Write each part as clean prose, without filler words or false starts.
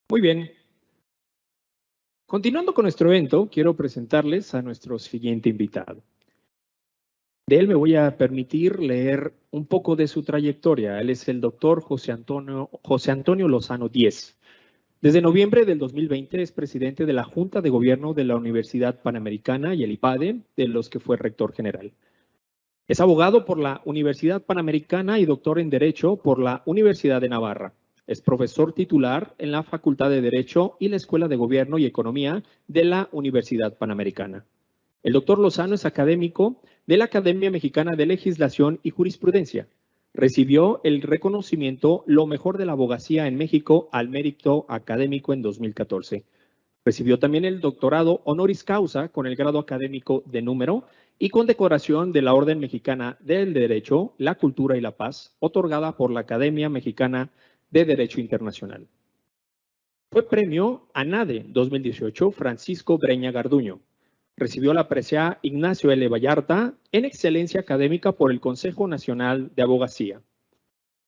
Muy bien. Continuando con nuestro evento, quiero presentarles a nuestro siguiente invitado. De él me voy a permitir leer un poco de su trayectoria. Él es el doctor José Antonio Lozano Díez. Desde noviembre del 2020 es presidente de la Junta de Gobierno de la Universidad Panamericana y el IPADE, de los que fue rector general. Es abogado por la Universidad Panamericana y doctor en Derecho por la Universidad de Navarra. Es profesor titular en la Facultad de Derecho y la Escuela de Gobierno y Economía de la Universidad Panamericana. El doctor Lozano es académico de la Academia Mexicana de Legislación y Jurisprudencia. Recibió el reconocimiento Lo Mejor de la Abogacía en México al Mérito Académico en 2014. Recibió también el doctorado honoris causa con el grado académico de número y condecoración de la Orden Mexicana del Derecho, la Cultura y la Paz, otorgada por la Academia Mexicana de Derecho Internacional. Fue premio ANADE 2018 Francisco Breña Garduño. Recibió la presea Ignacio L. Vallarta en excelencia académica por el Consejo Nacional de Abogacía.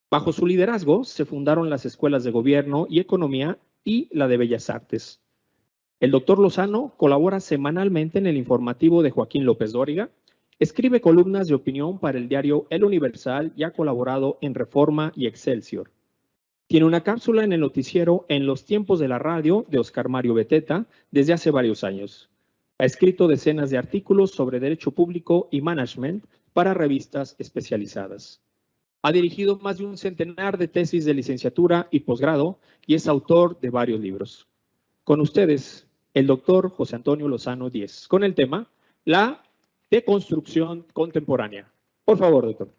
Bajo su liderazgo se fundaron las escuelas de Gobierno y Economía y la de Bellas Artes. El doctor Lozano colabora semanalmente en el informativo de Joaquín López Dóriga, escribe columnas de opinión para el diario El Universal y ha colaborado en Reforma y Excelsior. Tiene una cápsula en el noticiero En los tiempos de la radio de Oscar Mario Beteta desde hace varios años. Ha escrito decenas de artículos sobre derecho público y management para revistas especializadas. Ha dirigido más de un centenar de tesis de licenciatura y posgrado y es autor de varios libros. Con ustedes, el doctor José Antonio Lozano Díez, con el tema la deconstrucción contemporánea. Por favor, doctor.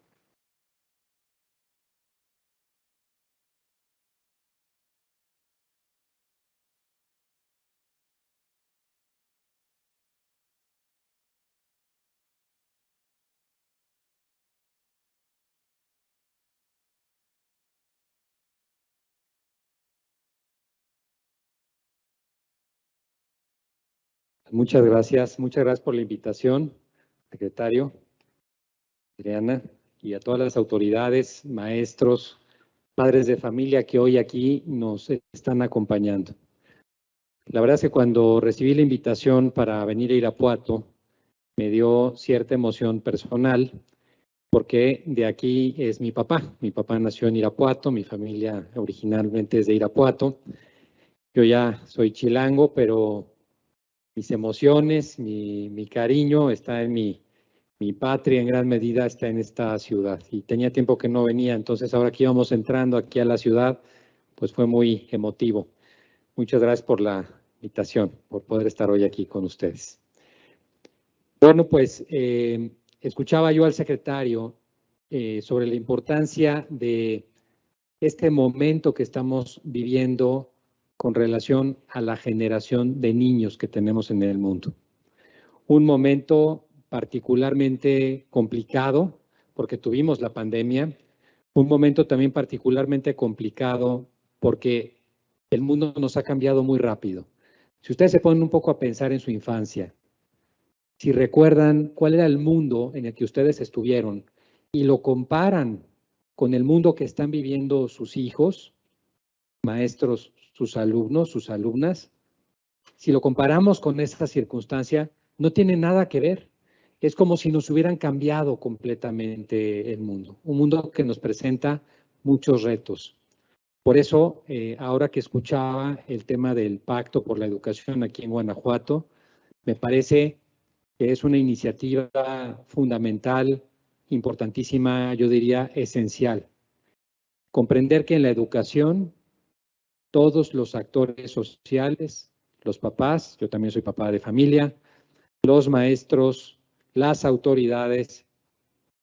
Muchas gracias por la invitación, secretario, Adriana, y a todas las autoridades, maestros, padres de familia que hoy aquí nos están acompañando. La verdad es que cuando recibí la invitación para venir a Irapuato, me dio cierta emoción personal, porque de aquí es mi papá. Mi papá nació en Irapuato, mi familia originalmente es de Irapuato. Yo ya soy chilango, pero mis emociones, mi cariño está en mi patria, en gran medida está en esta ciudad. Y tenía tiempo que no venía, entonces ahora que íbamos entrando aquí a la ciudad, pues fue muy emotivo. Muchas gracias por la invitación, por poder estar hoy aquí con ustedes. Bueno, pues escuchaba yo al secretario sobre la importancia de este momento que estamos viviendo con relación a la generación de niños que tenemos en el mundo. Un momento particularmente complicado porque tuvimos la pandemia, un momento también particularmente complicado porque el mundo nos ha cambiado muy rápido. Si ustedes se ponen un poco a pensar en su infancia, si recuerdan cuál era el mundo en el que ustedes estuvieron y lo comparan con el mundo que están viviendo sus hijos, maestros, sus alumnos, sus alumnas, si lo comparamos con esta circunstancia, no tiene nada que ver. Es como si nos hubieran cambiado completamente el mundo, un mundo que nos presenta muchos retos. Por eso, ahora que escuchaba el tema del Pacto por la Educación aquí en Guanajuato, me parece que es una iniciativa fundamental, importantísima, yo diría esencial. Comprender que en la educación todos los actores sociales, los papás, yo también soy papá de familia, los maestros, las autoridades,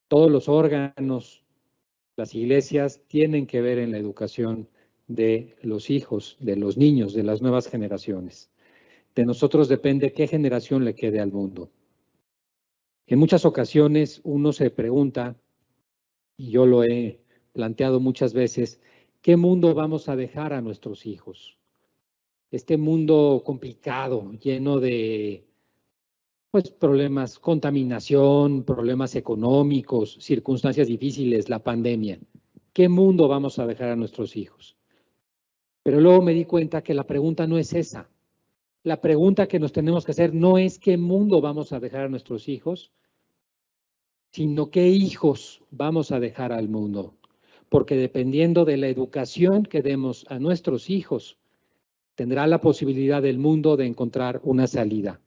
todos los órganos, las iglesias tienen que ver en la educación de los hijos, de los niños, de las nuevas generaciones. De nosotros depende qué generación le quede al mundo. En muchas ocasiones uno se pregunta, y yo lo he planteado muchas veces, ¿qué mundo vamos a dejar a nuestros hijos? Este mundo complicado, lleno de problemas, contaminación, problemas económicos, circunstancias difíciles, la pandemia. ¿Qué mundo vamos a dejar a nuestros hijos? Pero luego me di cuenta que la pregunta no es esa. La pregunta que nos tenemos que hacer no es qué mundo vamos a dejar a nuestros hijos, sino qué hijos vamos a dejar al mundo. Porque dependiendo de la educación que demos a nuestros hijos, tendrá la posibilidad del mundo de encontrar una salida,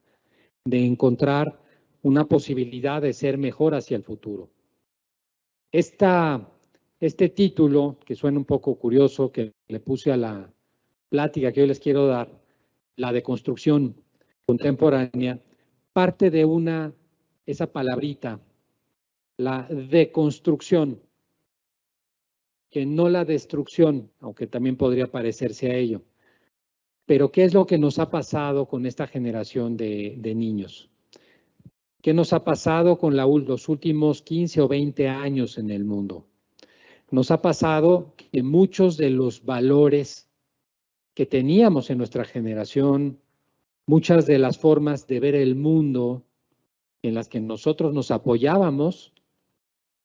de encontrar una posibilidad de ser mejor hacia el futuro. Este título, que suena un poco curioso, que le puse a la plática que hoy les quiero dar, la deconstrucción contemporánea, parte de esa palabrita, la deconstrucción, que no la destrucción, aunque también podría parecerse a ello. Pero ¿qué es lo que nos ha pasado con esta generación de niños? ¿Qué nos ha pasado con los últimos 15 o 20 años en el mundo? Nos ha pasado que muchos de los valores que teníamos en nuestra generación, muchas de las formas de ver el mundo en las que nosotros nos apoyábamos,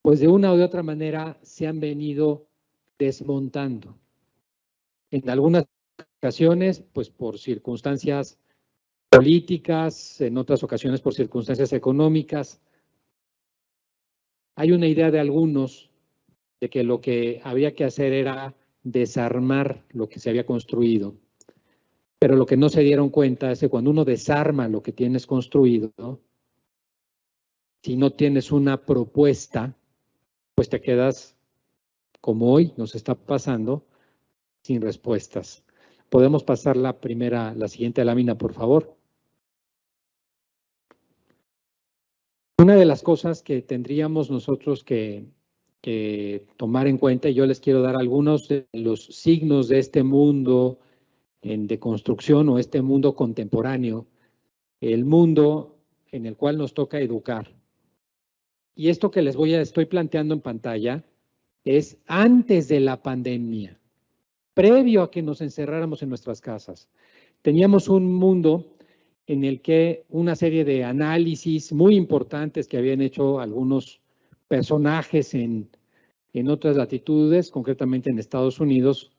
pues de una u otra manera se han venido desmontando. En algunas ocasiones, pues por circunstancias políticas, en otras ocasiones por circunstancias económicas. Hay una idea de algunos de que lo que había que hacer era desarmar lo que se había construido. Pero lo que no se dieron cuenta es que cuando uno desarma lo que tienes construido, ¿no? Si no tienes una propuesta, pues te quedas, como hoy nos está pasando, sin respuestas. ¿Podemos pasar la siguiente lámina, por favor? Una de las cosas que tendríamos nosotros que tomar en cuenta, y yo les quiero dar algunos de los signos de este mundo en deconstrucción o este mundo contemporáneo, el mundo en el cual nos toca educar. Y esto que estoy planteando en pantalla es antes de la pandemia, previo a que nos encerráramos en nuestras casas. Teníamos un mundo en el que una serie de análisis muy importantes que habían hecho algunos personajes en otras latitudes, concretamente en Estados Unidos,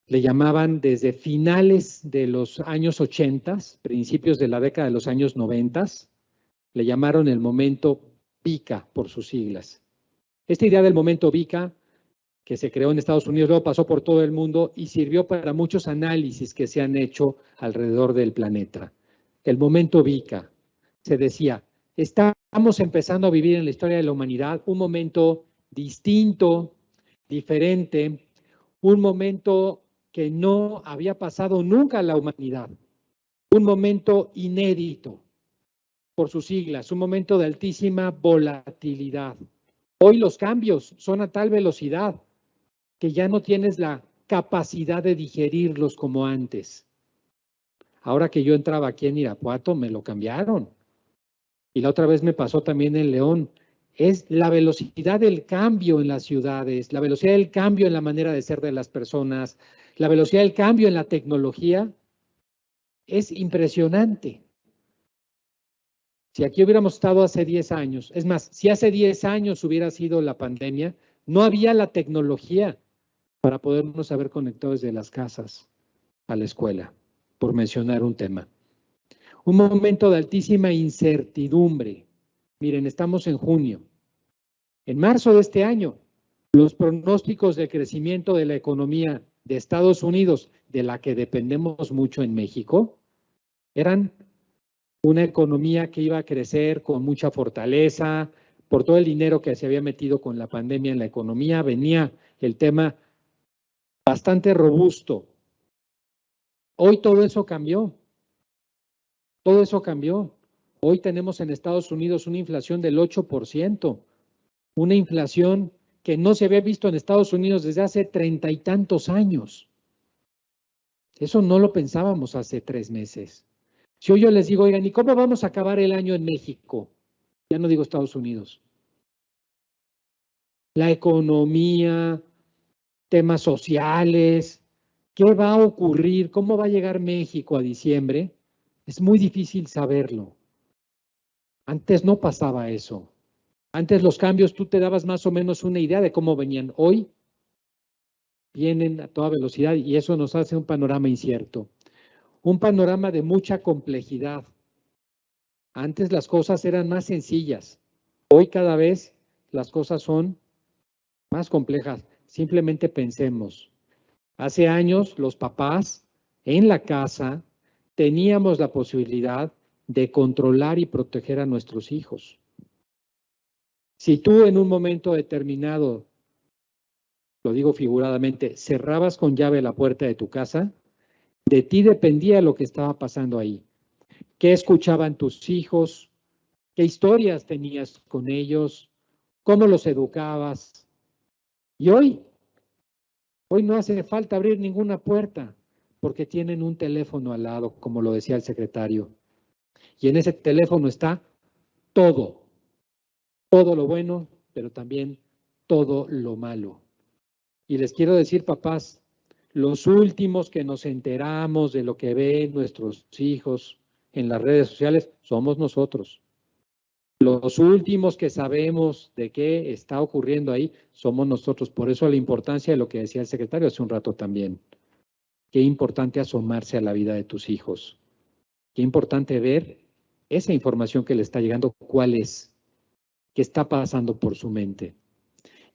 le llamaban desde finales de los años 80, principios de la década de los años 90, le llamaron el momento VICA por sus siglas. Esta idea del momento VICA, que se creó en Estados Unidos, luego pasó por todo el mundo y sirvió para muchos análisis que se han hecho alrededor del planeta. El momento VICA, se decía, estamos empezando a vivir en la historia de la humanidad un momento distinto, diferente, un momento que no había pasado nunca a la humanidad, un momento inédito por sus siglas, un momento de altísima volatilidad. Hoy los cambios son a tal velocidad que ya no tienes la capacidad de digerirlos como antes. Ahora que yo entraba aquí en Irapuato, me lo cambiaron. Y la otra vez me pasó también en León. Es la velocidad del cambio en las ciudades, la velocidad del cambio en la manera de ser de las personas, la velocidad del cambio en la tecnología. Es impresionante. Si aquí hubiéramos estado hace 10 años, es más, si hace 10 años hubiera sido la pandemia, no había la tecnología para podernos haber conectado desde las casas a la escuela, por mencionar un tema. Un momento de altísima incertidumbre. Miren, estamos en junio. En marzo de este año, los pronósticos de crecimiento de la economía de Estados Unidos, de la que dependemos mucho en México, eran una economía que iba a crecer con mucha fortaleza, por todo el dinero que se había metido con la pandemia en la economía, venía el tema bastante robusto. Hoy todo eso cambió. Todo eso cambió. Hoy tenemos en Estados Unidos una inflación del 8%, una inflación que no se había visto en Estados Unidos desde hace 30 y tantos años. Eso no lo pensábamos hace 3 meses. Si hoy yo les digo, oigan, ¿y cómo vamos a acabar el año en México? Ya no digo Estados Unidos. La economía, temas sociales, ¿qué va a ocurrir? ¿Cómo va a llegar México a diciembre? Es muy difícil saberlo. Antes no pasaba eso. Antes los cambios tú te dabas más o menos una idea de cómo venían. Hoy vienen a toda velocidad y eso nos hace un panorama incierto. Un panorama de mucha complejidad. Antes las cosas eran más sencillas. Hoy cada vez las cosas son más complejas. Simplemente pensemos. Hace años los papás en la casa teníamos la posibilidad de controlar y proteger a nuestros hijos. Si tú en un momento determinado, lo digo figuradamente, cerrabas con llave la puerta de tu casa, de ti dependía lo que estaba pasando ahí. ¿Qué escuchaban tus hijos? ¿Qué historias tenías con ellos? ¿Cómo los educabas? Y hoy no hace falta abrir ninguna puerta porque tienen un teléfono al lado, como lo decía el secretario. Y en ese teléfono está todo lo bueno, pero también todo lo malo. Y les quiero decir, papás, los últimos que nos enteramos de lo que ven nuestros hijos en las redes sociales somos nosotros. Los últimos que sabemos de qué está ocurriendo ahí somos nosotros. Por eso la importancia de lo que decía el secretario hace un rato también. Qué importante asomarse a la vida de tus hijos. Qué importante ver esa información que le está llegando, cuál es, qué está pasando por su mente.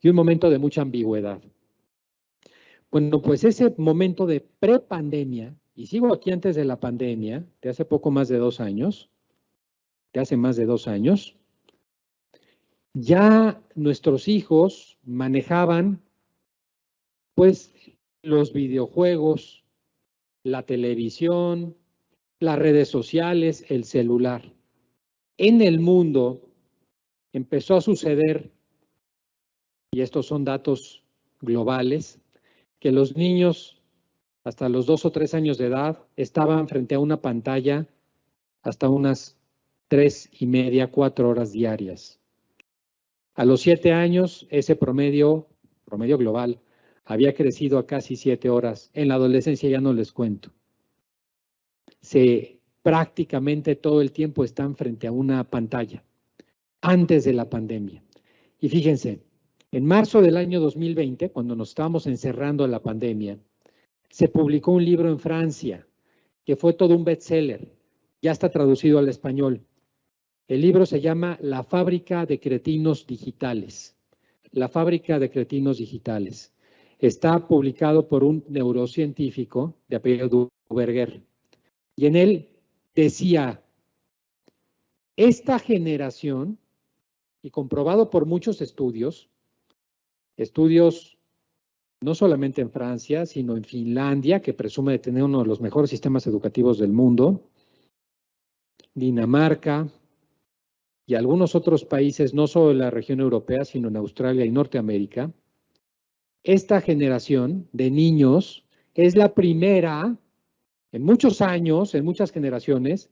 Y un momento de mucha ambigüedad. Bueno, pues ese momento de prepandemia, y sigo aquí antes de la pandemia, de hace poco más de 2 años, ya nuestros hijos manejaban pues los videojuegos, la televisión, las redes sociales, el celular. En el mundo empezó a suceder, y estos son datos globales, que los niños hasta los 2 o 3 años de edad estaban frente a una pantalla hasta unas 3:30, 4 horas diarias. A los 7 años, ese promedio global, había crecido a casi 7 horas. En la adolescencia ya no les cuento. Prácticamente todo el tiempo están frente a una pantalla, antes de la pandemia. Y fíjense, en marzo del año 2020, cuando nos estábamos encerrando en la pandemia, se publicó un libro en Francia, que fue todo un bestseller, ya está traducido al español. El libro se llama La fábrica de cretinos digitales. La fábrica de cretinos digitales. Está publicado por un neurocientífico de apellido Duverger. Y en él decía, esta generación, y comprobado por muchos estudios no solamente en Francia, sino en Finlandia, que presume de tener uno de los mejores sistemas educativos del mundo, Dinamarca y algunos otros países, no solo en la región europea, sino en Australia y Norteamérica. Esta generación de niños es la primera en muchos años, en muchas generaciones,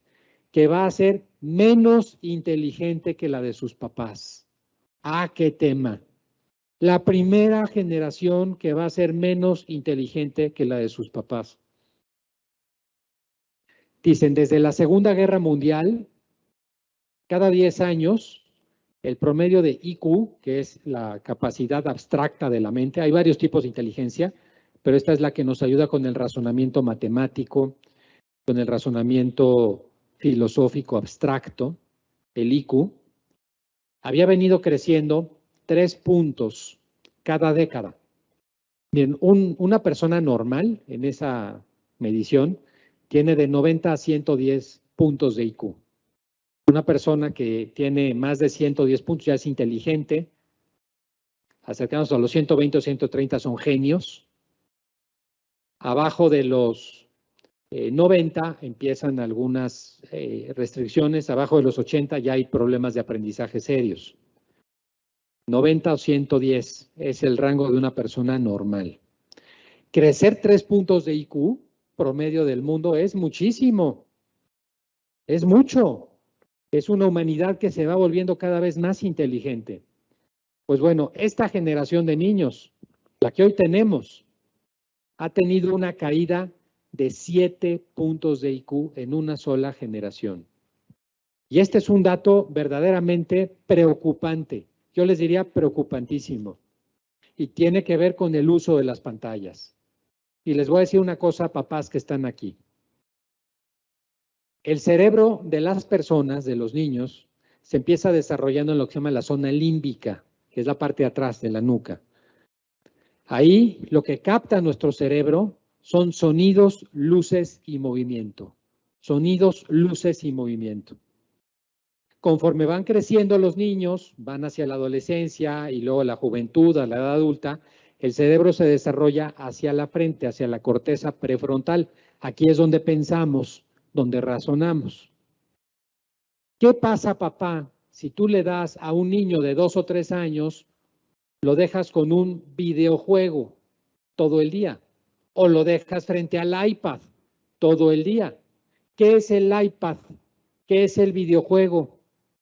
que va a ser menos inteligente que la de sus papás. ¿Ah, qué tema? La primera generación que va a ser menos inteligente que la de sus papás. Dicen, desde la Segunda Guerra Mundial, cada 10 años, el promedio de IQ, que es la capacidad abstracta de la mente, hay varios tipos de inteligencia, pero esta es la que nos ayuda con el razonamiento matemático, con el razonamiento filosófico abstracto, el IQ, había venido creciendo 3 puntos cada década. Bien, una persona normal en esa medición tiene de 90 a 110 puntos de IQ. Una persona que tiene más de 110 puntos ya es inteligente. Acercándonos a los 120 o 130 son genios. Abajo de los 90 empiezan algunas restricciones. Abajo de los 80 ya hay problemas de aprendizaje serios. 90 o 110 es el rango de una persona normal. Crecer 3 puntos de IQ promedio del mundo es muchísimo. Es mucho. Es una humanidad que se va volviendo cada vez más inteligente. Pues bueno, esta generación de niños, la que hoy tenemos, ha tenido una caída de 7 puntos de IQ en una sola generación. Y este es un dato verdaderamente preocupante. Yo les diría preocupantísimo. y tiene que ver con el uso de las pantallas. Y les voy a decir una cosa, papás que están aquí. El cerebro de las personas, de los niños, se empieza desarrollando en lo que se llama la zona límbica, que es la parte de atrás de la nuca. Ahí lo que capta nuestro cerebro son sonidos, luces y movimiento. Sonidos, luces y movimiento. Conforme van creciendo los niños, van hacia la adolescencia y luego la juventud, a la edad adulta, el cerebro se desarrolla hacia la frente, hacia la corteza prefrontal. Aquí es donde pensamos, donde razonamos. ¿Qué pasa, papá, si tú le das a un niño de 2 o 3 años, lo dejas con un videojuego todo el día o lo dejas frente al iPad todo el día? ¿Qué es el iPad? ¿Qué es el videojuego?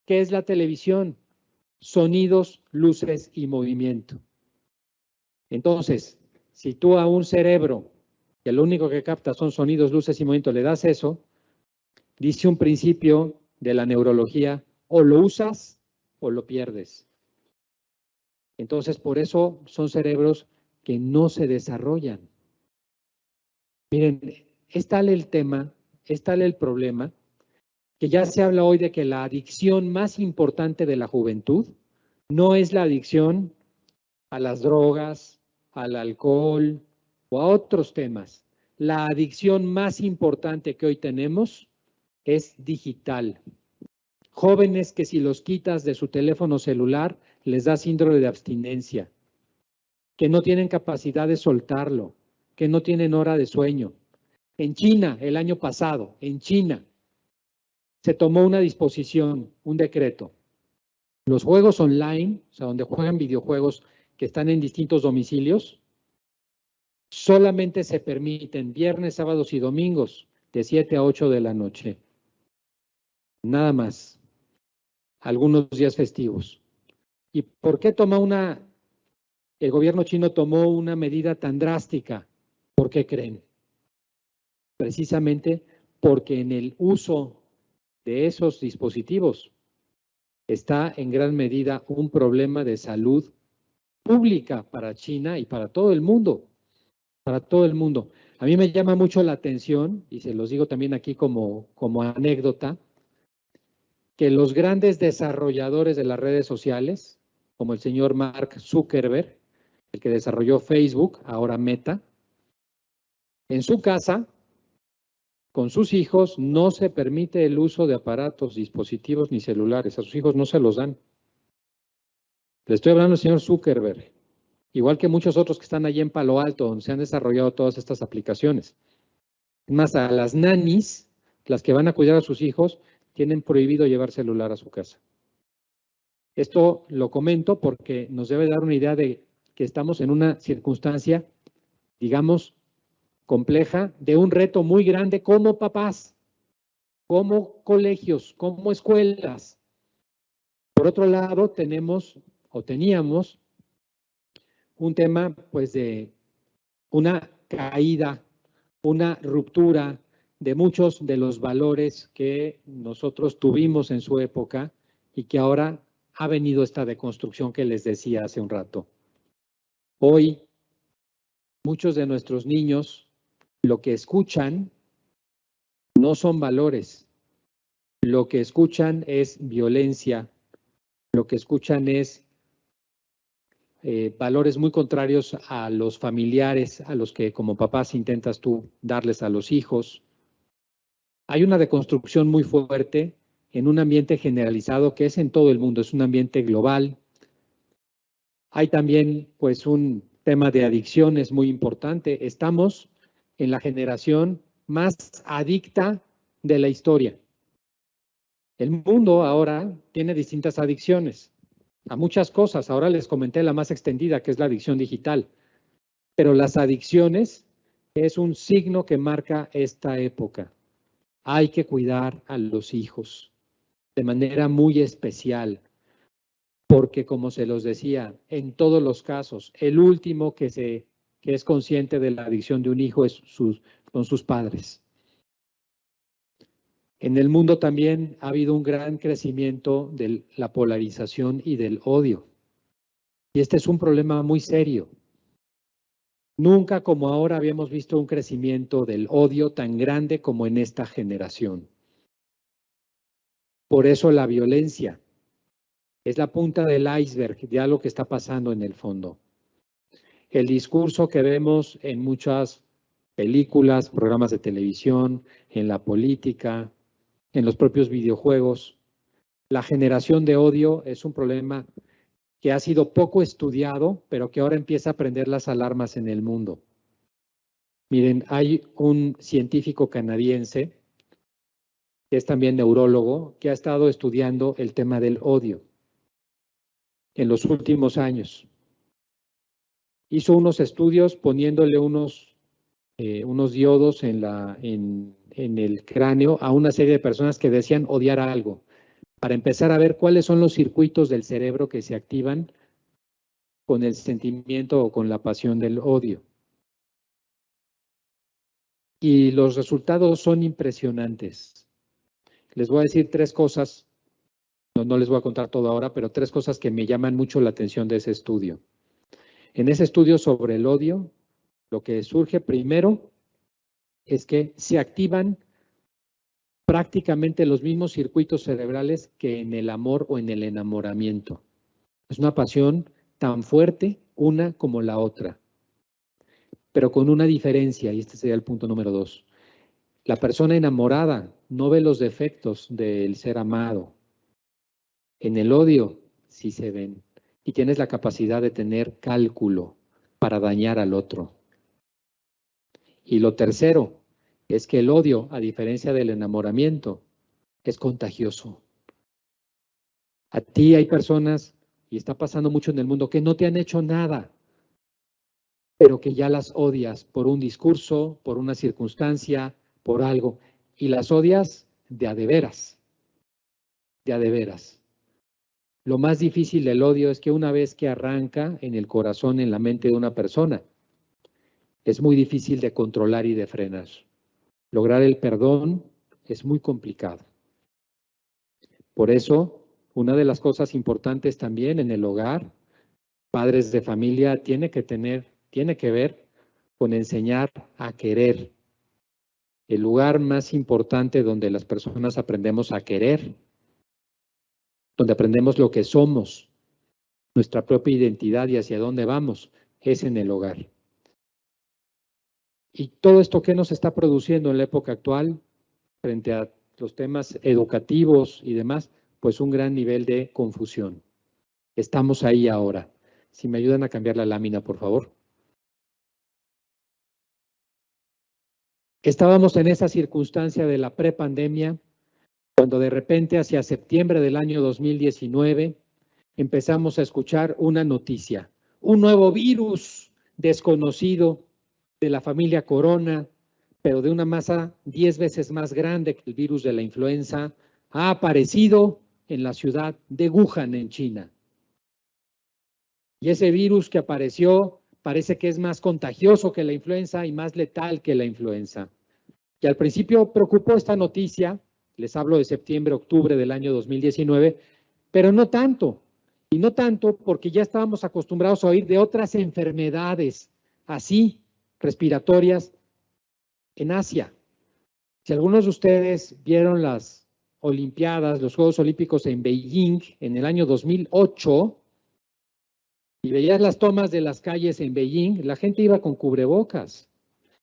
¿Qué es la televisión? Sonidos, luces y movimiento. Entonces, si tú a un cerebro que lo único que capta son sonidos, luces y movimiento le das eso, dice un principio de la neurología, o lo usas o lo pierdes. Entonces, por eso son cerebros que no se desarrollan. Miren, es tal el tema, es tal el problema, que ya se habla hoy de que la adicción más importante de la juventud no es la adicción a las drogas, al alcohol o a otros temas. La adicción más importante que hoy tenemos es digital. Jóvenes que si los quitas de su teléfono celular les da síndrome de abstinencia, que no tienen capacidad de soltarlo, que no tienen hora de sueño. En China, el año pasado, en China, se tomó una disposición, un decreto. Los juegos online, o sea, donde juegan videojuegos que están en distintos domicilios, solamente se permiten viernes, sábados y domingos de 7 a 8 de la noche. Nada más. Algunos días festivos. ¿Y por qué el gobierno chino tomó una medida tan drástica? ¿Por qué creen? Precisamente porque en el uso de esos dispositivos está en gran medida un problema de salud pública para China y para todo el mundo. Para todo el mundo. A mí me llama mucho la atención, y se los digo también aquí como anécdota, que los grandes desarrolladores de las redes sociales, como el señor Mark Zuckerberg, el que desarrolló Facebook, ahora Meta, en su casa, con sus hijos, no se permite el uso de aparatos, dispositivos ni celulares. A sus hijos no se los dan. Le estoy hablando al señor Zuckerberg, igual que muchos otros que están allí en Palo Alto, donde se han desarrollado todas estas aplicaciones. Más a las nannies, las que van a cuidar a sus hijos, tienen prohibido llevar celular a su casa. Esto lo comento porque nos debe dar una idea de que estamos en una circunstancia, digamos, compleja, de un reto muy grande como papás, como colegios, como escuelas. Por otro lado, teníamos un tema pues de una caída, una ruptura de muchos de los valores que nosotros tuvimos en su época y que ahora ha venido esta deconstrucción que les decía hace un rato. Hoy, muchos de nuestros niños lo que escuchan no son valores, lo que escuchan es violencia, lo que escuchan es valores muy contrarios a los familiares, a los que como papás intentas tú darles a los hijos. Hay una deconstrucción muy fuerte en un ambiente generalizado que es en todo el mundo, es un ambiente global. Hay también pues un tema de adicciones muy importante. Estamos en la generación más adicta de la historia. El mundo ahora tiene distintas adicciones a muchas cosas. Ahora les comenté la más extendida, que es la adicción digital. Pero las adicciones es un signo que marca esta época. Hay que cuidar a los hijos de manera muy especial, porque como se los decía, en todos los casos, el último que es consciente de la adicción de un hijo son sus padres. En el mundo también ha habido un gran crecimiento de la polarización y del odio. Y este es un problema muy serio. Nunca como ahora habíamos visto un crecimiento del odio tan grande como en esta generación. Por eso la violencia es la punta del iceberg de algo que está pasando en el fondo. El discurso que vemos en muchas películas, programas de televisión, en la política, en los propios videojuegos, la generación de odio es un problema que ha sido poco estudiado, pero que ahora empieza a prender las alarmas en el mundo. Miren, hay un científico canadiense, que es también neurólogo, que ha estado estudiando el tema del odio en los últimos años. Hizo unos estudios poniéndole unos diodos en el cráneo a una serie de personas que decían odiar a algo, para empezar a ver cuáles son los circuitos del cerebro que se activan con el sentimiento o con la pasión del odio. Y los resultados son impresionantes. Les voy a decir tres cosas, no les voy a contar todo ahora, pero tres cosas que me llaman mucho la atención de ese estudio. En ese estudio sobre el odio, lo que surge primero es que se activan prácticamente los mismos circuitos cerebrales que en el amor o en el enamoramiento. Es una pasión tan fuerte una como la otra, pero con una diferencia, y este sería el punto número 2. La persona enamorada no ve los defectos del ser amado. En el odio sí se ven, y tienes la capacidad de tener cálculo para dañar al otro. Y lo tercero es que el odio, a diferencia del enamoramiento, es contagioso. A ti hay personas, y está pasando mucho en el mundo, que no te han hecho nada, pero que ya las odias por un discurso, por una circunstancia, por algo, y las odias de a de veras, de a de veras. Lo más difícil del odio es que una vez que arranca en el corazón, en la mente de una persona, es muy difícil de controlar y de frenar. Lograr el perdón es muy complicado. Por eso, una de las cosas importantes también en el hogar, padres de familia, tiene que ver con enseñar a querer. El lugar más importante donde las personas aprendemos a querer, donde aprendemos lo que somos, nuestra propia identidad y hacia dónde vamos, es en el hogar. Y todo esto que nos está produciendo en la época actual, frente a los temas educativos y demás, pues un gran nivel de confusión. Estamos ahí ahora. Si me ayudan a cambiar la lámina, por favor. Estábamos en esa circunstancia de la prepandemia, cuando de repente hacia septiembre del año 2019 empezamos a escuchar una noticia, un nuevo virus desconocido de la familia Corona, pero de una masa 10 veces más grande que el virus de la influenza, ha aparecido en la ciudad de Wuhan, en China. Y ese virus que apareció parece que es más contagioso que la influenza y más letal que la influenza. Y al principio preocupó esta noticia, les hablo de septiembre, octubre del año 2019, pero no tanto. Y no tanto porque ya estábamos acostumbrados a oír de otras enfermedades así, respiratorias, en Asia. Si algunos de ustedes vieron las Olimpiadas, los Juegos Olímpicos en Beijing en el año 2008, y veías las tomas de las calles en Beijing, la gente iba con cubrebocas.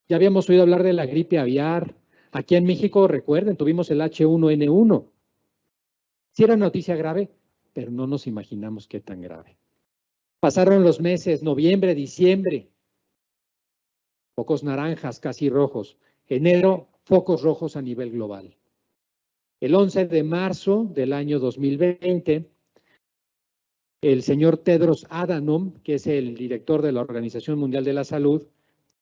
Ya habíamos oído hablar de la gripe aviar. Aquí en México, recuerden, tuvimos el H1N1. Sí era noticia grave, pero no nos imaginamos qué tan grave. Pasaron los meses, noviembre, diciembre, focos naranjas, casi rojos. Enero, focos rojos a nivel global. El 11 de marzo del año 2020, el señor Tedros Adhanom, que es el director de la Organización Mundial de la Salud,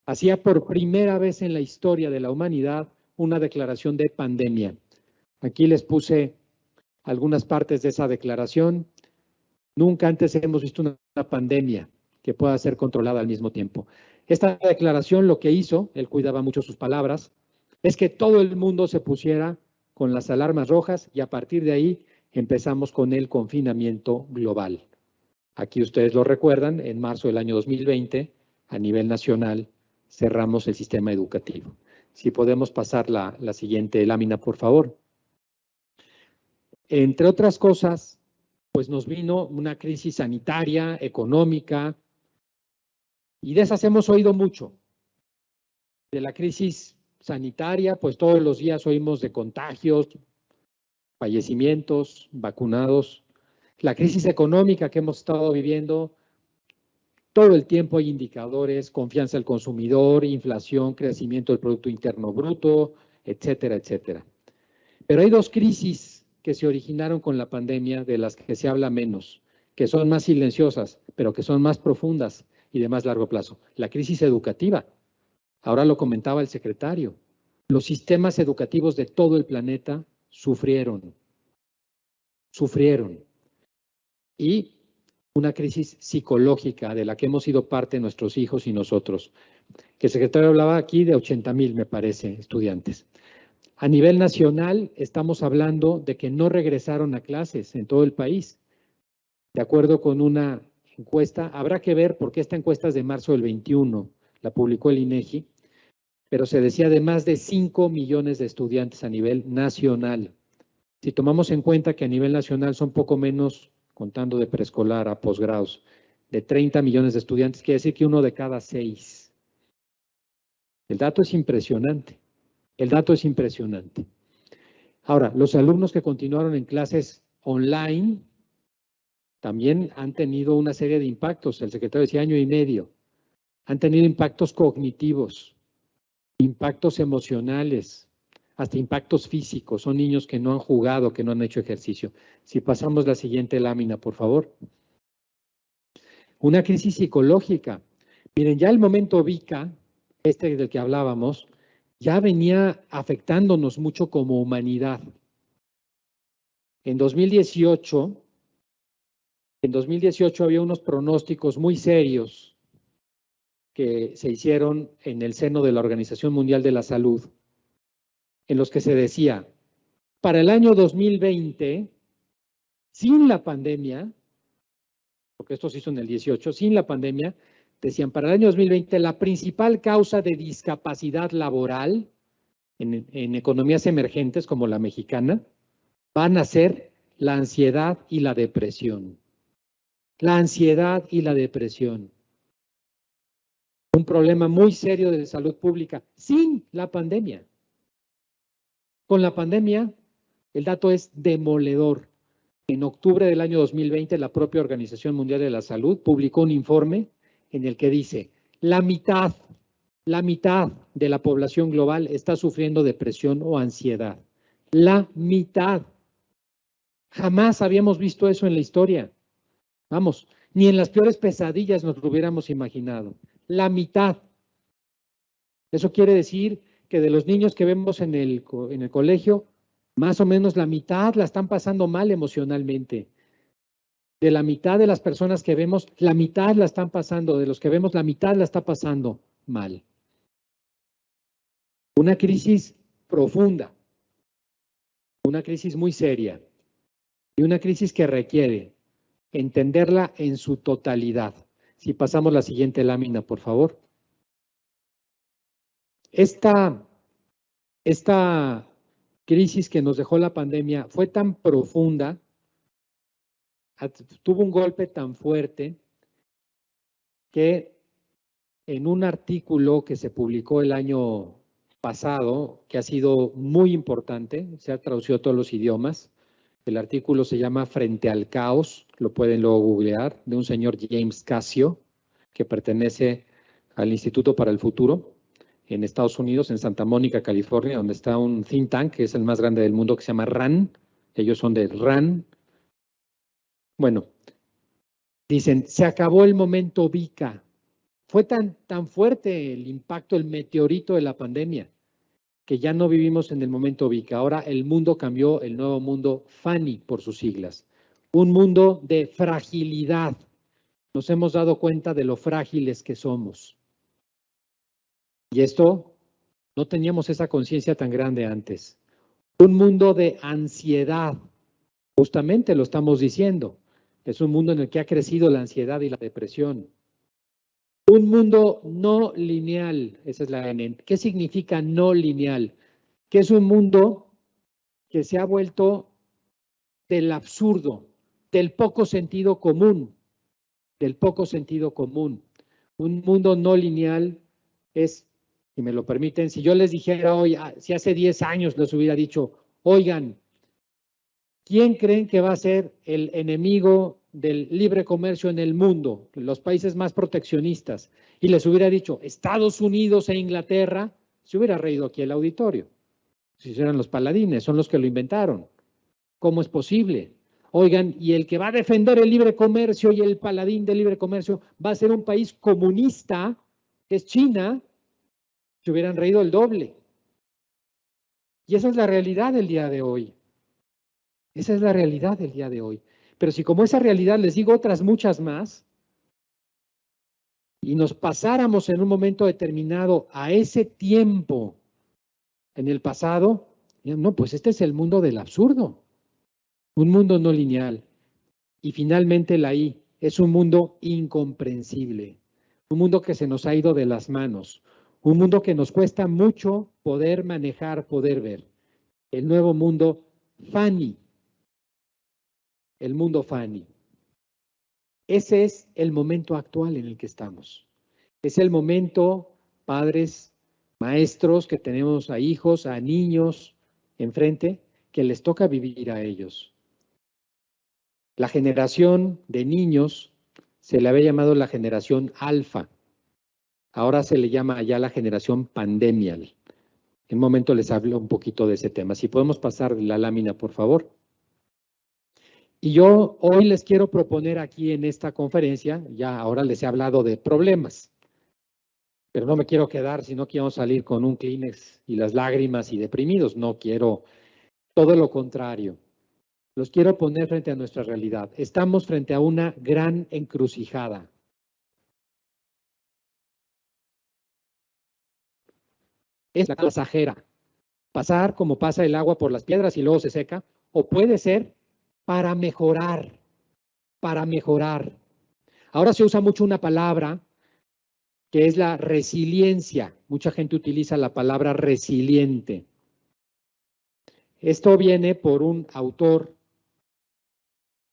hacía por primera vez en la historia de la humanidad una declaración de pandemia. Aquí les puse algunas partes de esa declaración. Nunca antes hemos visto una pandemia que pueda ser controlada al mismo tiempo. Esta declaración lo que hizo, él cuidaba mucho sus palabras, es que todo el mundo se pusiera con las alarmas rojas y a partir de ahí empezamos con el confinamiento global. Aquí ustedes lo recuerdan, en marzo del año 2020, a nivel nacional, cerramos el sistema educativo. Si podemos pasar la siguiente lámina, por favor. Entre otras cosas, pues nos vino una crisis sanitaria, económica, y de esas hemos oído mucho. De la crisis sanitaria, pues todos los días oímos de contagios, fallecimientos, vacunados. La crisis económica que hemos estado viviendo, todo el tiempo hay indicadores, confianza del consumidor, inflación, crecimiento del Producto Interno Bruto, etcétera, etcétera. Pero hay dos crisis que se originaron con la pandemia de las que se habla menos, que son más silenciosas, pero que son más profundas y de más largo plazo. La crisis educativa, ahora lo comentaba el secretario, los sistemas educativos de todo el planeta sufrieron. Y una crisis psicológica de la que hemos sido parte nuestros hijos y nosotros. Que el secretario hablaba aquí de 80,000, me parece, estudiantes. A nivel nacional, estamos hablando de que no regresaron a clases en todo el país. De acuerdo con una encuesta, habrá que ver porque esta encuesta es de marzo del 21, la publicó el INEGI, pero se decía de más de 5 millones de estudiantes a nivel nacional. Si tomamos en cuenta que a nivel nacional son poco menos, contando de preescolar a posgrados, de 30 millones de estudiantes, quiere decir que 1 de cada 6. El dato es impresionante. Ahora, los alumnos que continuaron en clases online también han tenido una serie de impactos. El secretario decía 1 año y medio. Han tenido impactos cognitivos, impactos emocionales, hasta impactos físicos. Son niños que no han jugado, que no han hecho ejercicio. Si pasamos la siguiente lámina, por favor. Una crisis psicológica. Miren, ya el momento VICA, del que hablábamos, ya venía afectándonos mucho como humanidad. En 2018 había unos pronósticos muy serios que se hicieron en el seno de la Organización Mundial de la Salud, en los que se decía, para el año 2020, sin la pandemia, porque esto se hizo en el 18, sin la pandemia, decían, para el año 2020, la principal causa de discapacidad laboral en economías emergentes como la mexicana van a ser la ansiedad y la depresión. La ansiedad y la depresión. Un problema muy serio de salud pública sin la pandemia. Con la pandemia, el dato es demoledor. En octubre del año 2020, la propia Organización Mundial de la Salud publicó un informe en el que dice, la mitad de la población global está sufriendo depresión o ansiedad. La mitad. Jamás habíamos visto eso en la historia. Vamos, ni en las peores pesadillas nos lo hubiéramos imaginado. La mitad. Eso quiere decir que de los niños que vemos en el colegio, más o menos la mitad la están pasando mal emocionalmente. De la mitad de las personas que vemos, la mitad la están pasando, de los que vemos, la mitad la está pasando mal. Una crisis profunda, una crisis muy seria y una crisis que requiere entenderla en su totalidad. Si pasamos la siguiente lámina, por favor. Esta crisis que nos dejó la pandemia fue tan profunda, tuvo un golpe tan fuerte, que en un artículo que se publicó el año pasado, que ha sido muy importante, se ha traducido a todos los idiomas, el artículo se llama Frente al Caos, lo pueden luego googlear, de un señor James Casio, que pertenece al Instituto para el Futuro, en Estados Unidos, en Santa Mónica, California, donde está un think tank, que es el más grande del mundo, que se llama RAND. Ellos son de RAND. Bueno, dicen, se acabó el momento VICA. Fue tan fuerte el impacto, el meteorito de la pandemia, que ya no vivimos en el momento VICA. Ahora el mundo cambió, el nuevo mundo FANI por sus siglas. Un mundo de fragilidad. Nos hemos dado cuenta de lo frágiles que somos. Y esto, no teníamos esa conciencia tan grande antes. Un mundo de ansiedad, justamente lo estamos diciendo. Es un mundo en el que ha crecido la ansiedad y la depresión. Un mundo no lineal, esa es la N. ¿Qué significa no lineal? Que es un mundo que se ha vuelto del absurdo, del poco sentido común, del poco sentido común. Un mundo no lineal es, si me lo permiten, si yo les dijera hoy, si hace 10 años les hubiera dicho, oigan, ¿quién creen que va a ser el enemigo del libre comercio en el mundo, los países más proteccionistas? Y les hubiera dicho, Estados Unidos e Inglaterra, se hubiera reído aquí el auditorio. Si eran los paladines, son los que lo inventaron. ¿Cómo es posible? Oigan, y el que va a defender el libre comercio y el paladín del libre comercio va a ser un país comunista, que es China, se hubieran reído el doble. Y esa es la realidad del día de hoy. Esa es la realidad del día de hoy. Pero si como esa realidad les digo otras muchas más, y nos pasáramos en un momento determinado a ese tiempo en el pasado, no, pues este es el mundo del absurdo, un mundo no lineal. Y finalmente la I, es un mundo incomprensible, un mundo que se nos ha ido de las manos, un mundo que nos cuesta mucho poder manejar, poder ver. El nuevo mundo Fanny, el mundo Fanny. Ese es el momento actual en el que estamos. Es el momento, padres, maestros, que tenemos a hijos, a niños enfrente, que les toca vivir a ellos. La generación de niños se le había llamado la generación alfa. Ahora se le llama ya la generación pandemial. En un momento les hablo un poquito de ese tema. Si podemos pasar la lámina, por favor. Y yo hoy les quiero proponer aquí en esta conferencia, ya ahora les he hablado de problemas, pero no me quiero quedar, si no quiero salir con un Kleenex y las lágrimas y deprimidos. No quiero, todo lo contrario. Los quiero poner frente a nuestra realidad. Estamos frente a una gran encrucijada. Es la pasajera. Pasar como pasa el agua por las piedras y luego se seca, o puede ser para mejorar, para mejorar. Ahora se usa mucho una palabra que es la resiliencia. Mucha gente utiliza la palabra resiliente. Esto viene por un autor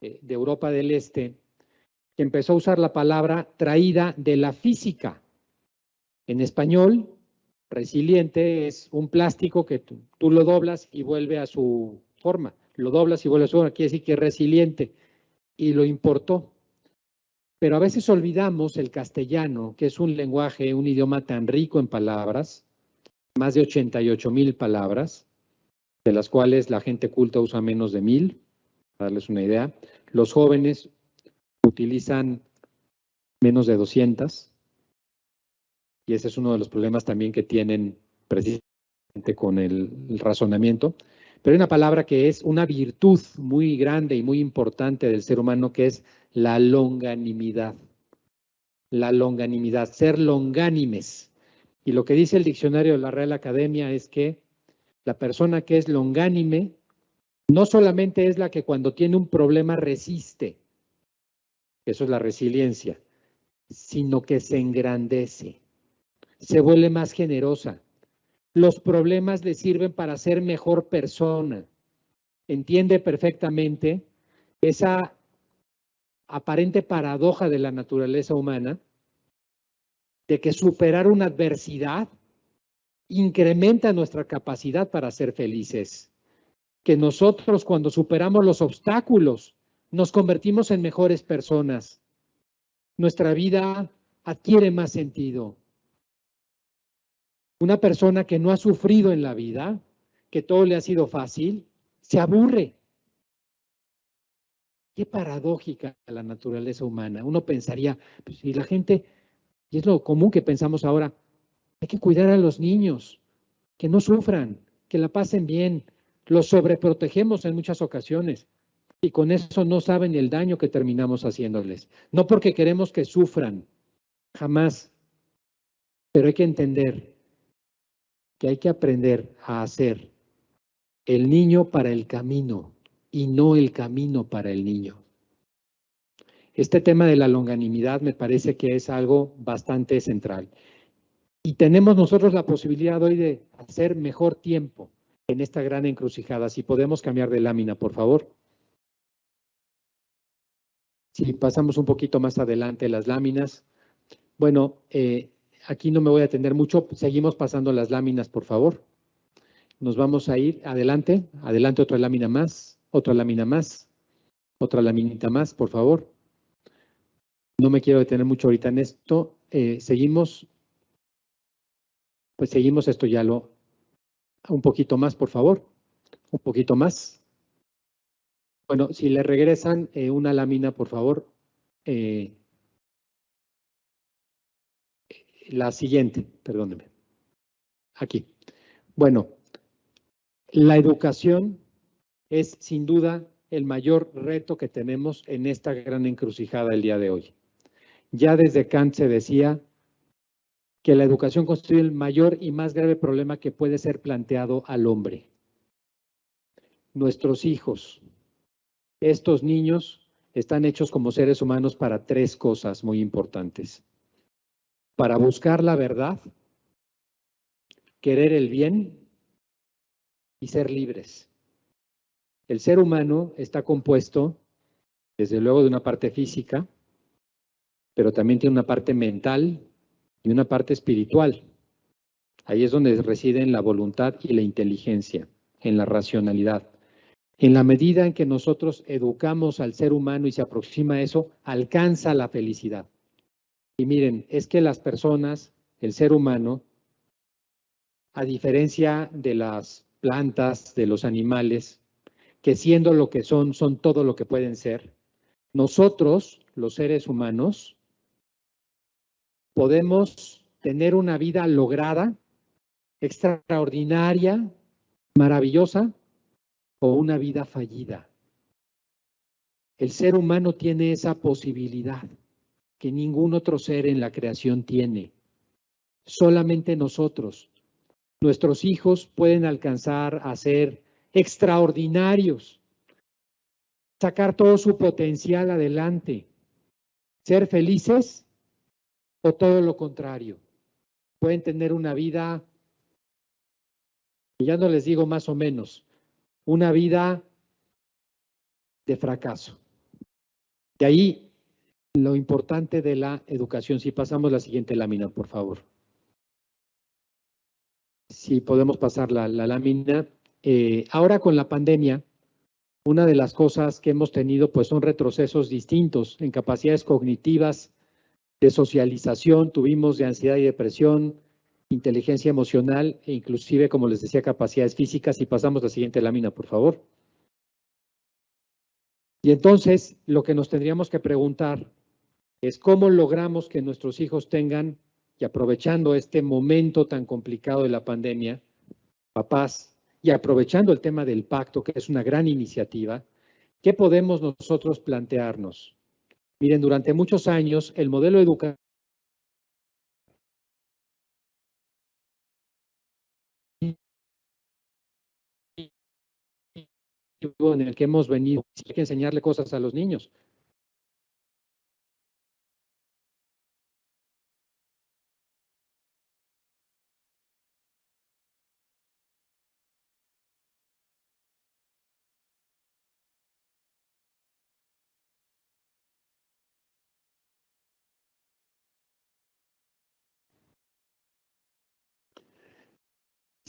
de Europa del Este que empezó a usar la palabra traída de la física. En español, resiliente es un plástico que tú lo doblas y vuelve a su forma. Lo doblas y vuelve a su forma, quiere decir que es resiliente. Y lo importó. Pero a veces olvidamos el castellano, que es un lenguaje, un idioma tan rico en palabras, más de 88,000 palabras, de las cuales la gente culta usa menos de 1,000, para darles una idea. Los jóvenes utilizan menos de 200, y ese es uno de los problemas también que tienen precisamente con el razonamiento. Pero hay una palabra que es una virtud muy grande y muy importante del ser humano, que es la longanimidad. La longanimidad, ser longánimes. Y lo que dice el diccionario de la Real Academia es que la persona que es longánime no solamente es la que cuando tiene un problema resiste, eso es la resiliencia, sino que se engrandece, se vuelve más generosa. Los problemas le sirven para ser mejor persona. Entiende perfectamente esa aparente paradoja de la naturaleza humana, de que superar una adversidad incrementa nuestra capacidad para ser felices. Que nosotros, cuando superamos los obstáculos, nos convertimos en mejores personas. Nuestra vida adquiere más sentido. Una persona que no ha sufrido en la vida, que todo le ha sido fácil, se aburre. Qué paradójica la naturaleza humana. Uno pensaría, pues, si la gente, y es lo común que pensamos ahora, hay que cuidar a los niños, que no sufran, que la pasen bien. Los sobreprotegemos en muchas ocasiones y con eso no saben el daño que terminamos haciéndoles. No porque queremos que sufran, jamás, pero hay que entender que hay que aprender a hacer el niño para el camino y no el camino para el niño. Este tema de la longanimidad me parece que es algo bastante central. Y tenemos nosotros la posibilidad hoy de hacer mejor tiempo en esta gran encrucijada. Si podemos cambiar de lámina, por favor. Si pasamos un poquito más adelante las láminas. Bueno, aquí no me voy a atender mucho. Seguimos pasando las láminas, por favor. Nos vamos a ir adelante. Adelante otra lámina más, otra lámina más, otra laminita más, por favor. No me quiero detener mucho ahorita en esto. Seguimos. Pues seguimos esto ya un poquito más, por favor. Un poquito más. Bueno, si le regresan una lámina, por favor. La siguiente, perdónenme. Aquí. Bueno, la educación es sin duda el mayor reto que tenemos en esta gran encrucijada el día de hoy. Ya desde Kant se decía que la educación constituye el mayor y más grave problema que puede ser planteado al hombre. Nuestros hijos, estos niños, están hechos como seres humanos para tres cosas muy importantes. Para buscar la verdad, querer el bien y ser libres. El ser humano está compuesto, desde luego, de una parte física, pero también tiene una parte mental y una parte espiritual. Ahí es donde residen la voluntad y la inteligencia, en la racionalidad. En la medida en que nosotros educamos al ser humano y se aproxima a eso, alcanza la felicidad. Y miren, es que las personas, el ser humano, a diferencia de las plantas, de los animales, que siendo lo que son todo lo que pueden ser, nosotros, los seres humanos, podemos tener una vida lograda, extraordinaria, maravillosa, o una vida fallida. El ser humano tiene esa posibilidad que ningún otro ser en la creación tiene. Solamente nosotros. Nuestros hijos pueden alcanzar a ser extraordinarios, sacar todo su potencial adelante, ser felices o todo lo contrario. Pueden tener una vida, ya no les digo más o menos, una vida de fracaso. De ahí lo importante de la educación. Si pasamos la siguiente lámina, por favor. Si podemos pasar la lámina. Ahora con la pandemia, una de las cosas que hemos tenido pues son retrocesos distintos en capacidades cognitivas, de socialización, tuvimos de ansiedad y depresión, inteligencia emocional e inclusive, como les decía, capacidades físicas. Si pasamos la siguiente lámina, por favor. Y entonces lo que nos tendríamos que preguntar es cómo logramos que nuestros hijos tengan, y aprovechando este momento tan complicado de la pandemia, papás, y aprovechando el tema del pacto, que es una gran iniciativa, ¿qué podemos nosotros plantearnos? Miren, durante muchos años el modelo educativo en el que hemos venido, hay que enseñarle cosas a los niños.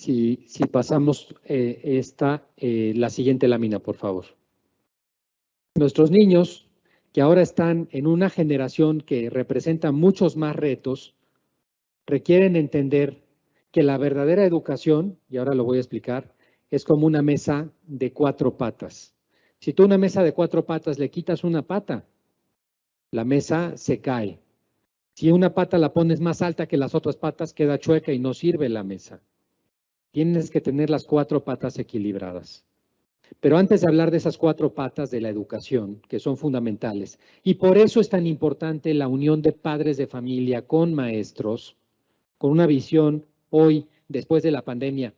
Si pasamos la siguiente lámina, por favor. Nuestros niños, que ahora están en una generación que representa muchos más retos, requieren entender que la verdadera educación, y ahora lo voy a explicar, es como una mesa de 4 patas. Si tú a una mesa de 4 patas le quitas una pata, la mesa se cae. Si una pata la pones más alta que las otras patas, queda chueca y no sirve la mesa. Tienes que tener las 4 patas equilibradas. Pero antes de hablar de esas 4 patas de la educación, que son fundamentales, y por eso es tan importante la unión de padres de familia con maestros, con una visión hoy, después de la pandemia,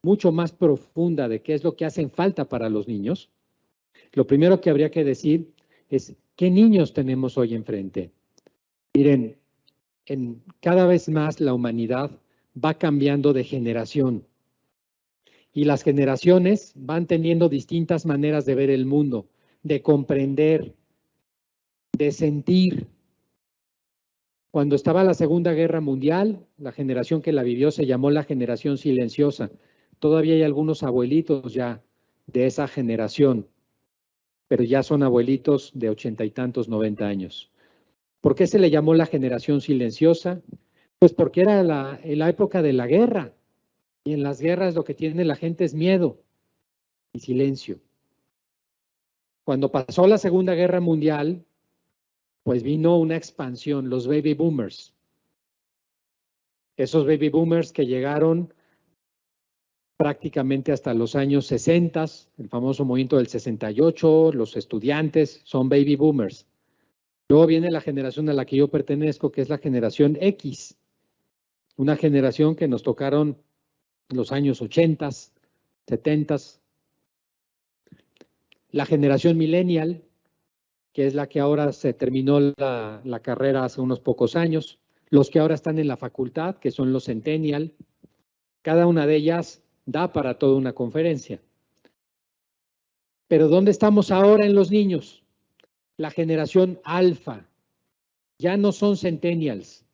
mucho más profunda de qué es lo que hacen falta para los niños, lo primero que habría que decir es ¿Qué niños tenemos hoy enfrente? Miren, cada vez más la humanidad va cambiando de generación y las generaciones van teniendo distintas maneras de ver el mundo, de comprender, de sentir. Cuando estaba la Segunda Guerra Mundial, la generación que la vivió se llamó la generación silenciosa. Todavía hay algunos abuelitos ya de esa generación, pero ya son abuelitos de 80 y tantos, 90 años. ¿Por qué se le llamó la generación silenciosa? Pues porque era la época de la guerra. Y en las guerras lo que tiene la gente es miedo y silencio. Cuando pasó la Segunda Guerra Mundial, pues vino una expansión, los baby boomers. Esos baby boomers que llegaron prácticamente hasta los años 60, el famoso movimiento del 68, los estudiantes son baby boomers. Luego viene la generación a la que yo pertenezco, que es la generación X, una generación que nos tocaron los años 80, 70. La generación millennial, que es la que ahora se terminó la carrera hace unos pocos años, los que ahora están en la facultad, que son los centennial, cada una de ellas da para toda una conferencia. Pero ¿dónde estamos ahora en los niños? La generación alfa, ya no son centennials.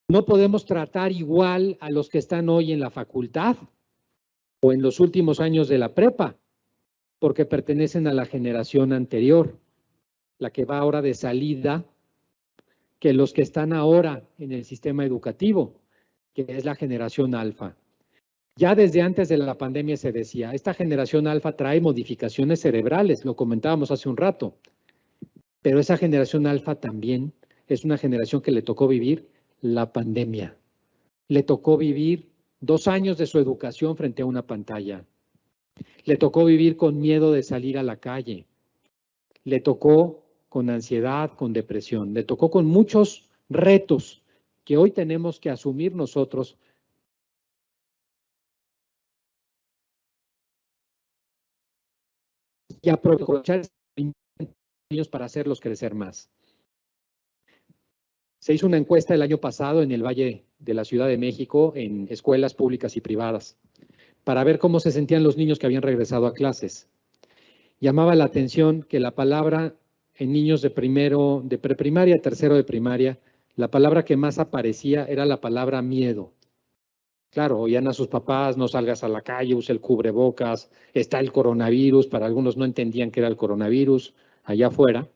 No podemos tratar igual a los que están hoy en la facultad o en los últimos años de la prepa, porque pertenecen a la generación anterior, la que va ahora de salida, que los que están ahora en el sistema educativo, que es la generación alfa. Ya desde antes de la pandemia se decía, esta generación alfa trae modificaciones cerebrales, lo comentábamos hace un rato, pero esa generación alfa también es una generación que le tocó vivir la pandemia. Le tocó vivir 2 años de su educación frente a una pantalla. Le tocó vivir con miedo de salir a la calle. Le tocó con ansiedad, con depresión. Le tocó con muchos retos que hoy tenemos que asumir nosotros. Y aprovechar ellos para hacerlos crecer más. Se hizo una encuesta el año pasado en el Valle de la Ciudad de México en escuelas públicas y privadas para ver cómo se sentían los niños que habían regresado a clases. Llamaba la atención que la palabra en niños de preprimaria, tercero de primaria, la palabra que más aparecía era la palabra miedo. Claro, oían a sus papás, no salgas a la calle, usa el cubrebocas, está el coronavirus, para algunos no entendían que era el coronavirus allá afuera,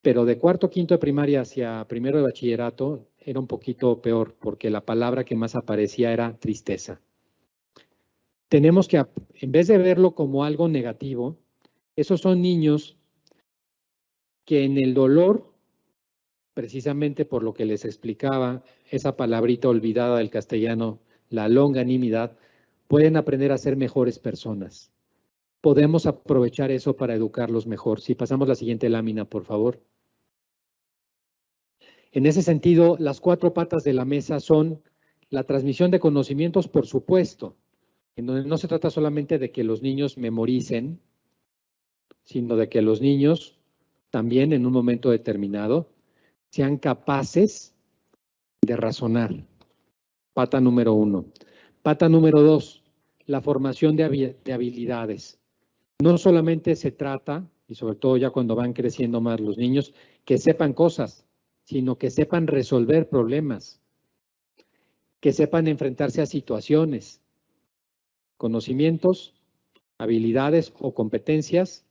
pero de cuarto, quinto de primaria hacia primero de bachillerato era un poquito peor, porque la palabra que más aparecía era tristeza. Tenemos que, en vez de verlo como algo negativo, esos son niños que en el dolor, precisamente por lo que les explicaba, esa palabrita olvidada del castellano, la longanimidad, pueden aprender a ser mejores personas. Podemos aprovechar eso para educarlos mejor. Si pasamos la siguiente lámina, por favor. En ese sentido, las 4 patas de la mesa son la transmisión de conocimientos, por supuesto, en donde no se trata solamente de que los niños memoricen, sino de que los niños también en un momento determinado sean capaces de razonar. Pata número 1. Pata número 2, la formación de habilidades. No solamente se trata, y sobre todo ya cuando van creciendo más los niños, que sepan cosas, sino que sepan resolver problemas, que sepan enfrentarse a situaciones, conocimientos, habilidades o competencias.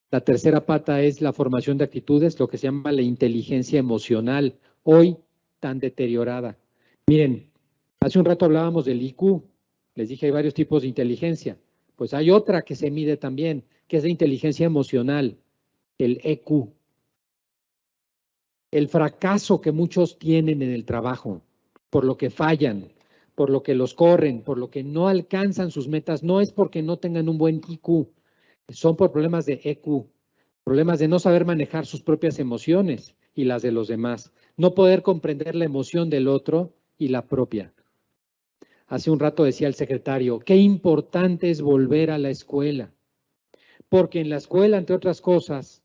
La tercera pata es la formación de actitudes, lo que se llama la inteligencia emocional, hoy tan deteriorada. Miren, hace un rato hablábamos del IQ, les dije hay varios tipos de inteligencia, pues hay otra que se mide también, que es la inteligencia emocional, el EQ. El fracaso que muchos tienen en el trabajo, por lo que fallan, por lo que los corren, por lo que no alcanzan sus metas, no es porque no tengan un buen IQ, son por problemas de EQ, problemas de no saber manejar sus propias emociones y las de los demás, no poder comprender la emoción del otro y la propia. Hace un rato decía el secretario, qué importante es volver a la escuela, porque en la escuela, entre otras cosas,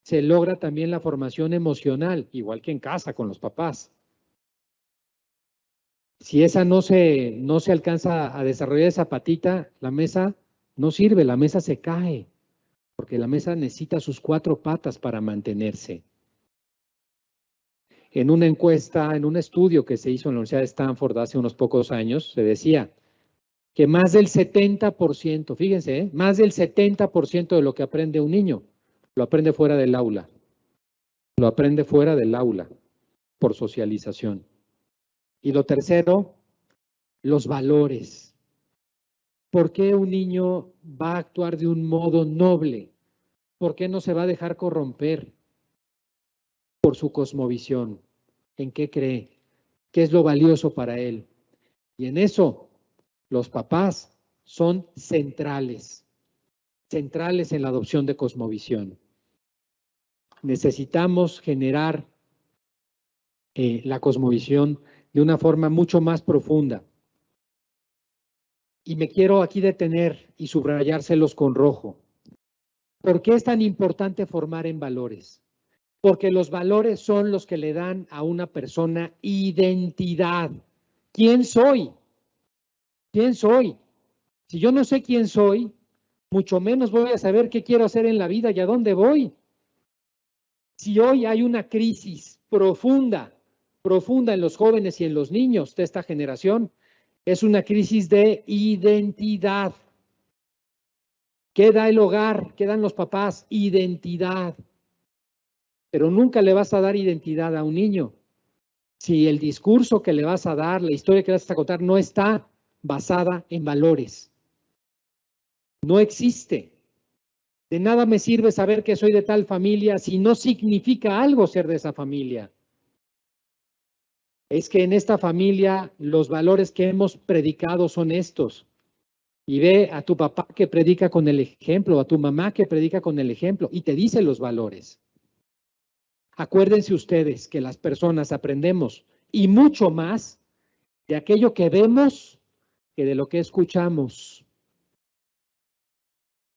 se logra también la formación emocional, igual que en casa con los papás. Si esa no se alcanza a desarrollar esa patita, la mesa no sirve, la mesa se cae, porque la mesa necesita sus 4 patas para mantenerse. En una encuesta, en un estudio que se hizo en la Universidad de Stanford hace unos pocos años, se decía que más del 70%, fíjense, más del 70% de lo que aprende un niño, lo aprende fuera del aula. Lo aprende fuera del aula, por socialización. Y lo tercero, los valores. ¿Por qué un niño va a actuar de un modo noble? ¿Por qué no se va a dejar corromper por su cosmovisión? ¿En qué cree? ¿Qué es lo valioso para él? Y en eso, los papás son centrales en la adopción de cosmovisión. Necesitamos generar la cosmovisión de una forma mucho más profunda. Y me quiero aquí detener y subrayárselos con rojo. ¿Por qué es tan importante formar en valores? Porque los valores son los que le dan a una persona identidad. ¿Quién soy? ¿Quién soy? Si yo no sé quién soy, mucho menos voy a saber qué quiero hacer en la vida y a dónde voy. Si hoy hay una crisis profunda en los jóvenes y en los niños de esta generación, es una crisis de identidad. ¿Qué da el hogar? ¿Qué dan los papás? Identidad. Pero nunca le vas a dar identidad a un niño si el discurso que le vas a dar, la historia que le vas a contar, no está basada en valores. No existe. De nada me sirve saber que soy de tal familia si no significa algo ser de esa familia. Es que en esta familia los valores que hemos predicado son estos. Y ve a tu papá que predica con el ejemplo, a tu mamá que predica con el ejemplo y te dice los valores. Acuérdense ustedes que las personas aprendemos y mucho más de aquello que vemos que de lo que escuchamos.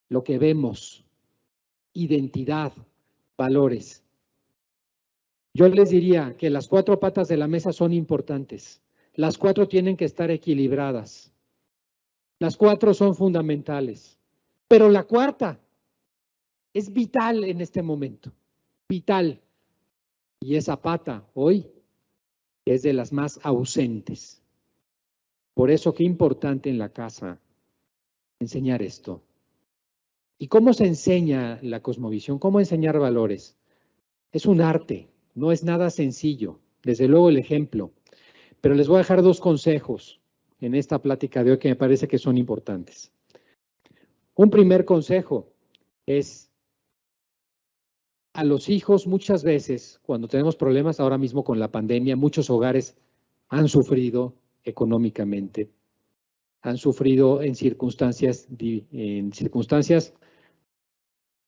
Lo que vemos, identidad, valores. Yo les diría que las 4 patas de la mesa son importantes. Las 4 tienen que estar equilibradas. Las 4 son fundamentales. Pero la cuarta es vital en este momento. Vital. Y esa pata hoy es de las más ausentes. Por eso qué importante en la casa enseñar esto. ¿Y cómo se enseña la cosmovisión? ¿Cómo enseñar valores? Es un arte, no es nada sencillo. Desde luego el ejemplo. Pero les voy a dejar 2 consejos en esta plática de hoy que me parece que son importantes. Un primer consejo es a los hijos muchas veces, cuando tenemos problemas ahora mismo con la pandemia, muchos hogares han sufrido económicamente, han sufrido en circunstancias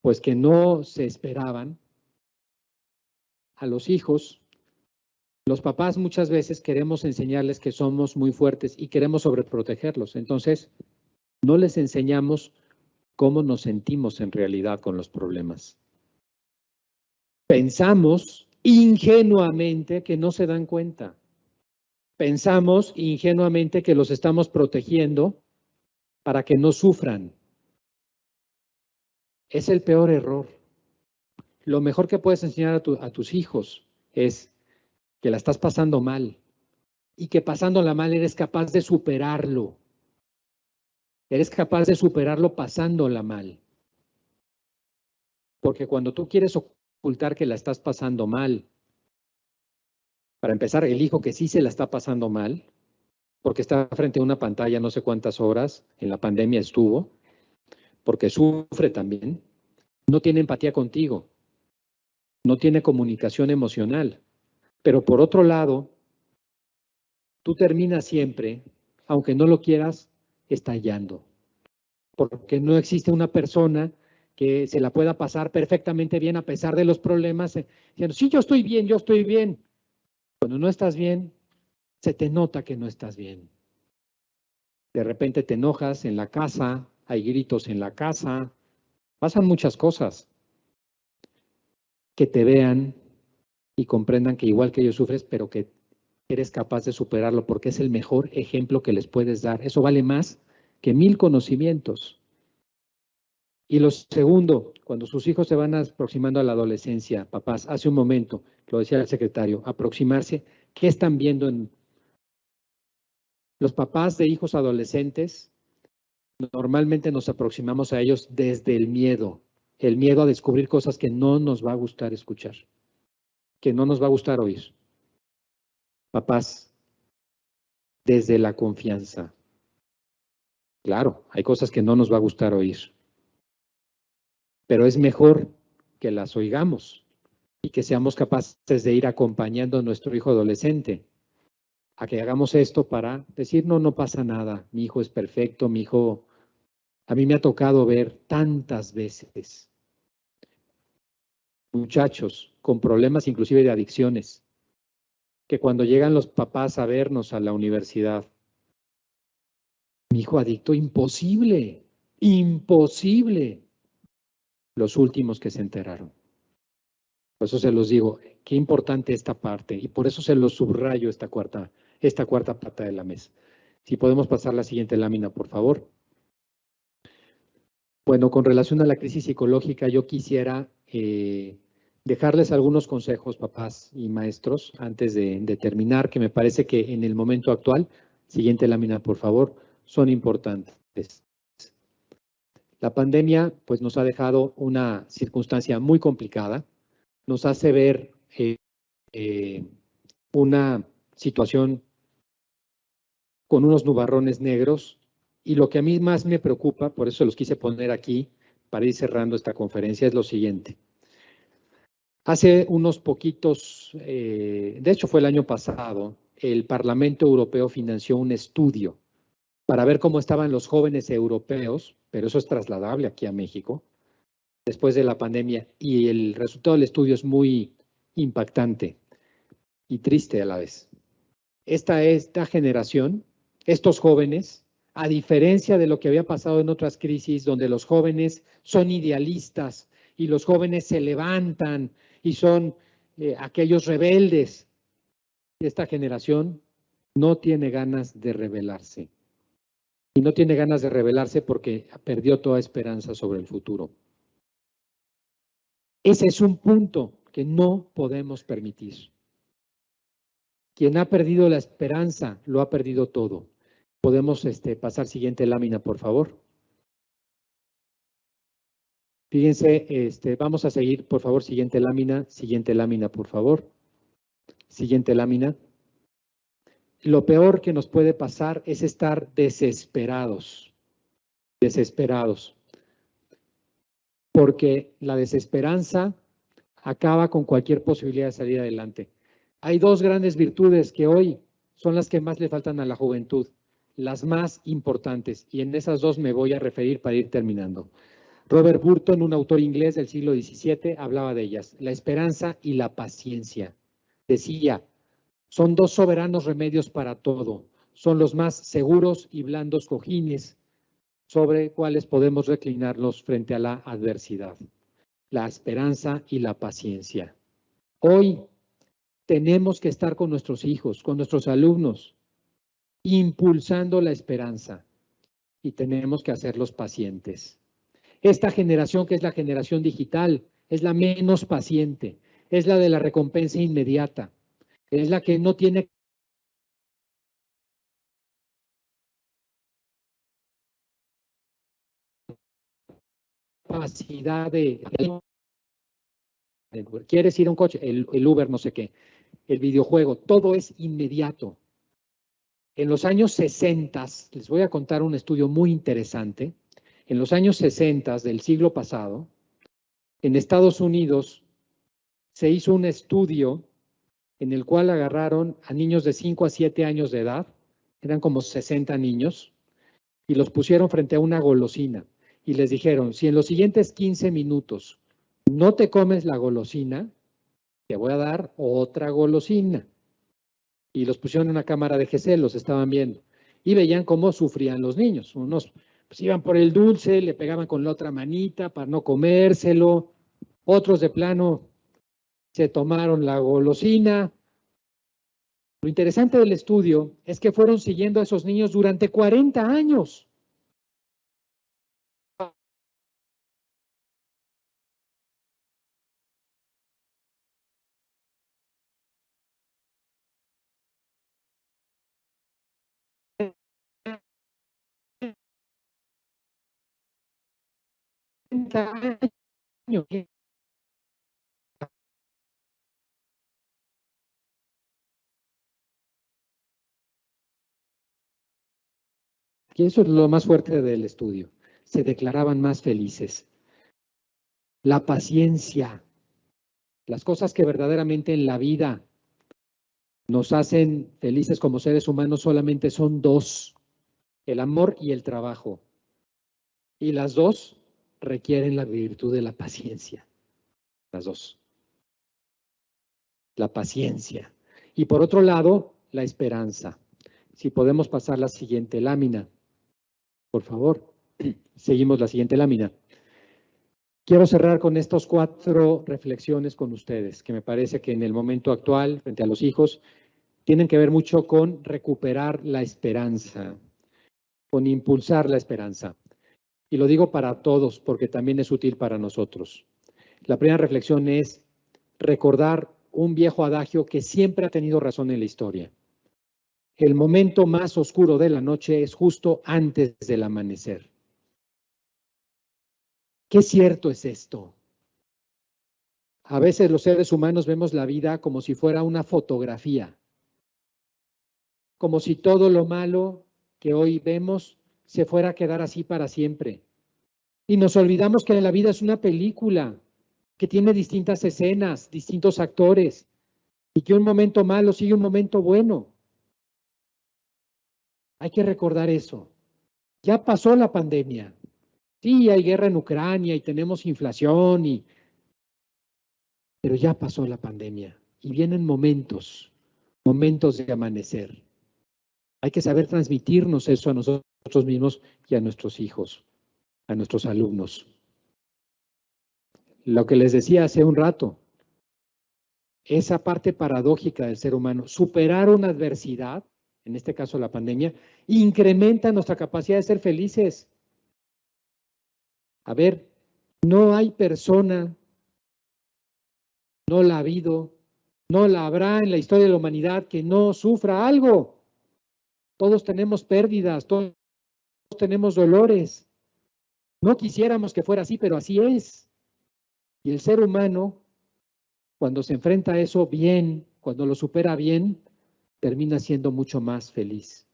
pues que no se esperaban. A los hijos, los papás muchas veces queremos enseñarles que somos muy fuertes y queremos sobreprotegerlos. Entonces, no les enseñamos cómo nos sentimos en realidad con los problemas. Pensamos ingenuamente que no se dan cuenta. Pensamos ingenuamente que los estamos protegiendo para que no sufran. Es el peor error. Lo mejor que puedes enseñar a tus hijos es que la estás pasando mal y que pasándola mal eres capaz de superarlo. Eres capaz de superarlo pasándola mal. Porque cuando tú quieres ocultar que la estás pasando mal, para empezar, el hijo que sí se la está pasando mal, porque está frente a una pantalla no sé cuántas horas, en la pandemia estuvo, porque sufre también, no tiene empatía contigo, no tiene comunicación emocional. Pero por otro lado, tú terminas siempre, aunque no lo quieras, estallando. Porque no existe una persona que se la pueda pasar perfectamente bien a pesar de los problemas, diciendo, sí, yo estoy bien, yo estoy bien. Cuando no estás bien, se te nota que no estás bien. De repente te enojas en la casa, hay gritos en la casa, pasan muchas cosas. que te vean y comprendan que igual que ellos sufres, pero que eres capaz de superarlo porque es el mejor ejemplo que les puedes dar. Eso vale más que 1000 conocimientos. Y lo segundo, cuando sus hijos se van aproximando a la adolescencia, papás, hace un momento, lo decía el secretario, aproximarse, ¿qué están viendo en los papás de hijos adolescentes? Normalmente nos aproximamos a ellos desde el miedo a descubrir cosas que no nos va a gustar escuchar, que no nos va a gustar oír. Papás, desde la confianza. Claro, hay cosas que no nos va a gustar oír, pero es mejor que las oigamos y que seamos capaces de ir acompañando a nuestro hijo adolescente a que hagamos esto para decir, no, no pasa nada, mi hijo es perfecto, mi hijo, a mí me ha tocado ver tantas veces muchachos con problemas inclusive de adicciones, que cuando llegan los papás a vernos a la universidad, mi hijo adicto, imposible, imposible, los últimos que se enteraron. Por eso se los digo, qué importante esta parte, y por eso se los subrayo esta cuarta pata de la mesa. Si podemos pasar la siguiente lámina, por favor. Bueno, con relación a la crisis psicológica, yo quisiera dejarles algunos consejos, papás y maestros, antes de terminar, que me parece que en el momento actual, siguiente lámina, por favor, son importantes. La pandemia, pues, nos ha dejado una circunstancia muy complicada, nos hace ver una situación con unos nubarrones negros, y lo que a mí más me preocupa, por eso los quise poner aquí para ir cerrando esta conferencia, es lo siguiente. Hace unos poquitos, de hecho fue el año pasado, el Parlamento Europeo financió un estudio para ver cómo estaban los jóvenes europeos, pero eso es trasladable aquí a México, después de la pandemia, y el resultado del estudio es muy impactante y triste a la vez. Esta generación, estos jóvenes, a diferencia de lo que había pasado en otras crisis, donde los jóvenes son idealistas y los jóvenes se levantan y son aquellos rebeldes, esta generación no tiene ganas de rebelarse. Y no tiene ganas de rebelarse porque perdió toda esperanza sobre el futuro. Ese es un punto que no podemos permitir. Quien ha perdido la esperanza, lo ha perdido todo. Podemos pasar siguiente lámina, por favor. Fíjense, vamos a seguir, por favor, siguiente lámina, por favor. Siguiente lámina. Lo peor que nos puede pasar es estar desesperados. Desesperados. Porque la desesperanza acaba con cualquier posibilidad de salir adelante. Hay dos grandes virtudes que hoy son las que más le faltan a la juventud, las más importantes, y en esas dos me voy a referir para ir terminando. Robert Burton, un autor inglés del siglo XVII, hablaba de ellas, la esperanza y la paciencia. Decía, son dos soberanos remedios para todo, son los más seguros y blandos cojines sobre cuales podemos reclinarnos frente a la adversidad. La esperanza y la paciencia. Hoy tenemos que estar con nuestros hijos, con nuestros alumnos, impulsando la esperanza, y tenemos que hacerlos pacientes. Esta generación, que es la generación digital, es la menos paciente, es la de la recompensa inmediata, es la que no tiene capacidad de... ¿Quieres ir a un coche? El Uber, no sé qué, el videojuego, todo es inmediato. En los años 60, les voy a contar un estudio muy interesante. En los años 60 del siglo pasado, en Estados Unidos se hizo un estudio en el cual agarraron a niños de 5 a 7 años de edad, eran como 60 niños, y los pusieron frente a una golosina y les dijeron, si en los siguientes 15 minutos no te comes la golosina, te voy a dar otra golosina. Y los pusieron en una cámara de GC, los estaban viendo, y veían cómo sufrían los niños. Unos pues iban por el dulce, le pegaban con la otra manita para no comérselo, otros de plano se tomaron la golosina. Lo interesante del estudio es que fueron siguiendo a esos niños durante 40 años. Y eso es lo más fuerte del estudio. Se declaraban más felices. La paciencia, las cosas que verdaderamente en la vida nos hacen felices como seres humanos solamente son dos, el amor y el trabajo. Y las dos requieren la virtud de la paciencia. Las dos. La paciencia. Y por otro lado, la esperanza. Si podemos pasar la siguiente lámina, por favor. Seguimos la siguiente lámina. Quiero cerrar con estas 4 reflexiones con ustedes, que me parece que en el momento actual, frente a los hijos, tienen que ver mucho con recuperar la esperanza, con impulsar la esperanza. Y lo digo para todos, porque también es útil para nosotros. La primera reflexión es recordar un viejo adagio que siempre ha tenido razón en la historia. El momento más oscuro de la noche es justo antes del amanecer. ¿Qué cierto es esto? A veces los seres humanos vemos la vida como si fuera una fotografía, como si todo lo malo que hoy vemos se fuera a quedar así para siempre. Y nos olvidamos que la vida es una película, que tiene distintas escenas, distintos actores, y que un momento malo sigue un momento bueno. Hay que recordar eso. Ya pasó la pandemia. Sí, hay guerra en Ucrania y tenemos inflación, pero ya pasó la pandemia y vienen momentos de amanecer. Hay que saber transmitirnos eso a nosotros mismos y a nuestros hijos, a nuestros alumnos. Lo que les decía hace un rato, esa parte paradójica del ser humano, superar una adversidad, en este caso la pandemia, incrementa nuestra capacidad de ser felices. A ver, no hay persona, no la ha habido, no la habrá en la historia de la humanidad que no sufra algo. Todos tenemos pérdidas, todos tenemos dolores. No quisiéramos que fuera así, pero así es. Y el ser humano, cuando se enfrenta a eso bien, cuando lo supera bien, termina siendo mucho más feliz.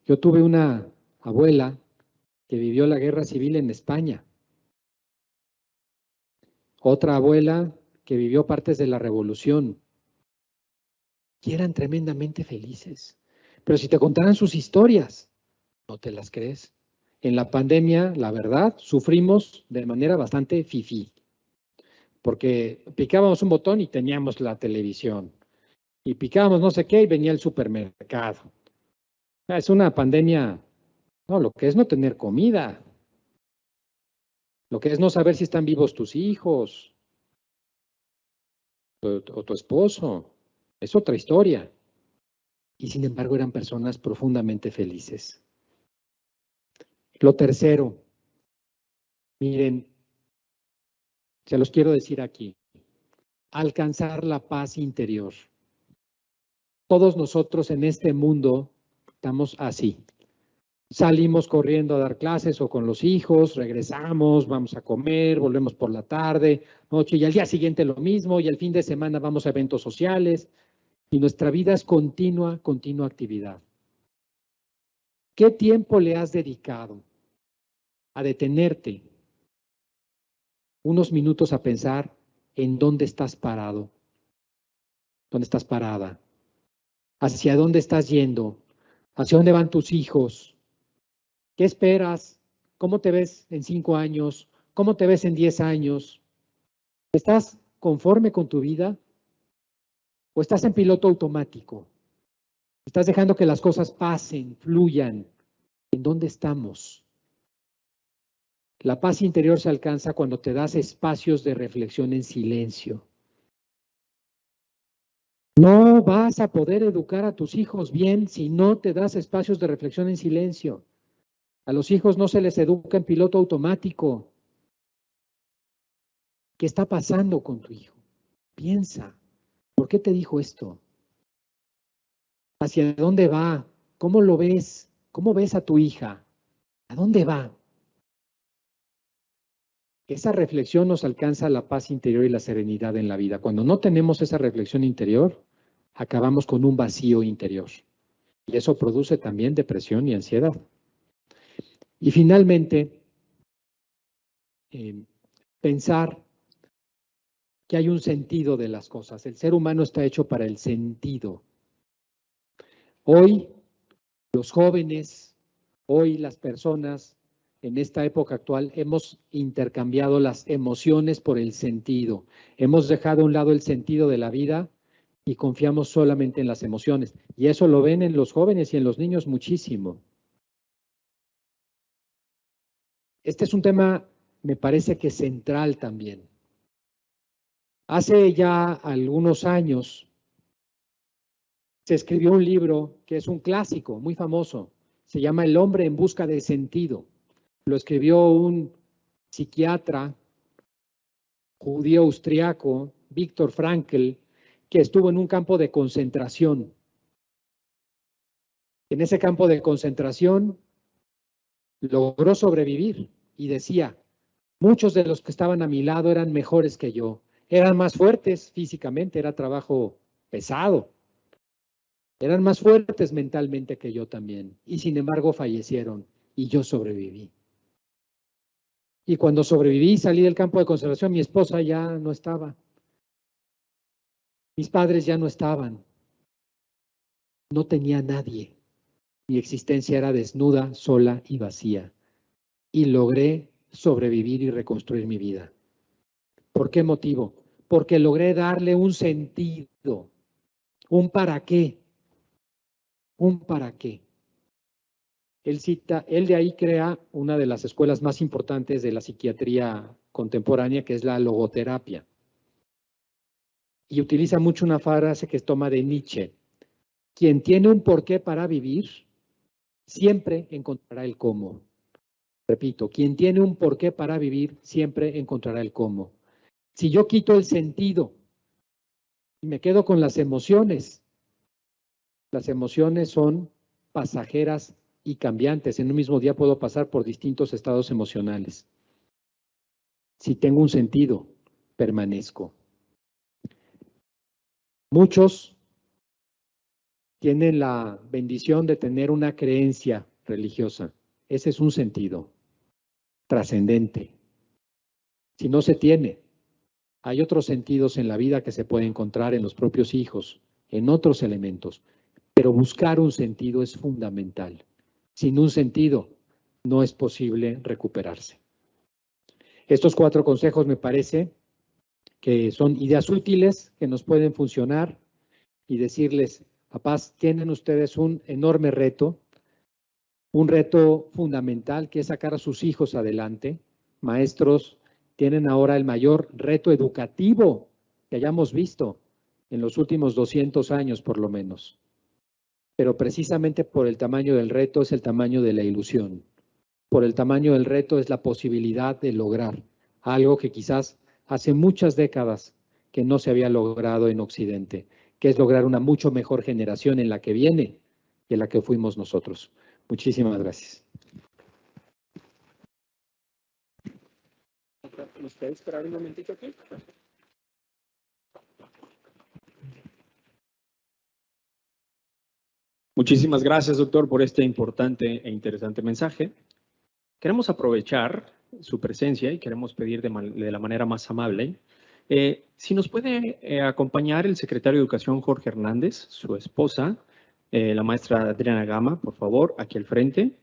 Yo tuve una abuela que vivió la guerra civil en España. Otra abuela que vivió partes de la revolución. Y eran tremendamente felices. Pero si te contaran sus historias, no te las crees. En la pandemia, la verdad, sufrimos de manera bastante fifí. Porque picábamos un botón y teníamos la televisión. Y picábamos no sé qué y venía el supermercado. Es una pandemia, no, lo que es no tener comida. Lo que es no saber si están vivos tus hijos o tu esposo. Es otra historia. Y sin embargo eran personas profundamente felices. Lo tercero, miren, se los quiero decir aquí, alcanzar la paz interior. Todos nosotros en este mundo estamos así. Salimos corriendo a dar clases o con los hijos, regresamos, vamos a comer, volvemos por la tarde, noche, y al día siguiente lo mismo, y el fin de semana vamos a eventos sociales, y nuestra vida es continua actividad. ¿Qué tiempo le has dedicado a detenerte unos minutos a pensar en dónde estás parado, dónde estás parada, hacia dónde estás yendo, hacia dónde van tus hijos, qué esperas, cómo te ves en 5 años, cómo te ves en 10 años? ¿Estás conforme con tu vida o estás en piloto automático? ¿Estás dejando que las cosas pasen, fluyan? ¿En dónde estamos? La paz interior se alcanza cuando te das espacios de reflexión en silencio. No vas a poder educar a tus hijos bien si no te das espacios de reflexión en silencio. A los hijos no se les educa en piloto automático. ¿Qué está pasando con tu hijo? Piensa, ¿por qué te dijo esto? ¿Hacia dónde va? ¿Cómo lo ves? ¿Cómo ves a tu hija? ¿A dónde va? Esa reflexión nos alcanza la paz interior y la serenidad en la vida. Cuando no tenemos esa reflexión interior, acabamos con un vacío interior. Y eso produce también depresión y ansiedad. Y finalmente, pensar que hay un sentido de las cosas. El ser humano está hecho para el sentido. Hoy, los jóvenes, hoy las personas en esta época actual hemos intercambiado las emociones por el sentido. Hemos dejado a un lado el sentido de la vida y confiamos solamente en las emociones. Y eso lo ven en los jóvenes y en los niños muchísimo. Este es un tema, me parece que central también. Hace ya algunos años se escribió un libro que es un clásico muy famoso. Se llama El hombre en busca de sentido. Lo escribió un psiquiatra judío austriaco, Viktor Frankl, que estuvo en un campo de concentración. En ese campo de concentración logró sobrevivir y decía, muchos de los que estaban a mi lado eran mejores que yo, eran más fuertes físicamente, era trabajo pesado, eran más fuertes mentalmente que yo también, y sin embargo fallecieron y yo sobreviví. Y cuando sobreviví y salí del campo de concentración, mi esposa ya no estaba, mis padres ya no estaban, no tenía nadie. Mi existencia era desnuda, sola y vacía. Y logré sobrevivir y reconstruir mi vida. ¿Por qué motivo? Porque logré darle un sentido, un para qué, un para qué. Él de ahí crea una de las escuelas más importantes de la psiquiatría contemporánea, que es la logoterapia. Y utiliza mucho una frase que toma de Nietzsche. Quien tiene un porqué para vivir, siempre encontrará el cómo. Repito, quien tiene un porqué para vivir, siempre encontrará el cómo. Si yo quito el sentido y me quedo con las emociones son pasajeras y cambiantes. En un mismo día puedo pasar por distintos estados emocionales. Si tengo un sentido, permanezco. Muchos tienen la bendición de tener una creencia religiosa. Ese es un sentido trascendente. Si no se tiene, hay otros sentidos en la vida que se pueden encontrar en los propios hijos, en otros elementos, pero buscar un sentido es fundamental. Sin un sentido, no es posible recuperarse. Estos 4 consejos me parece que son ideas útiles que nos pueden funcionar y decirles, papás, tienen ustedes un enorme reto, un reto fundamental que es sacar a sus hijos adelante. Maestros, tienen ahora el mayor reto educativo que hayamos visto en los últimos 200 años por lo menos. Pero precisamente por el tamaño del reto es el tamaño de la ilusión. Por el tamaño del reto es la posibilidad de lograr algo que quizás hace muchas décadas que no se había logrado en Occidente, que es lograr una mucho mejor generación en la que viene que la que fuimos nosotros. Muchísimas gracias. ¿Nos puede esperar un momentito aquí? Muchísimas gracias, doctor, por este importante e interesante mensaje. Queremos aprovechar su presencia y queremos pedir de la manera más amable si nos puede acompañar el secretario de Educación, Jorge Hernández, su esposa, la maestra Adriana Gama, por favor, aquí al frente.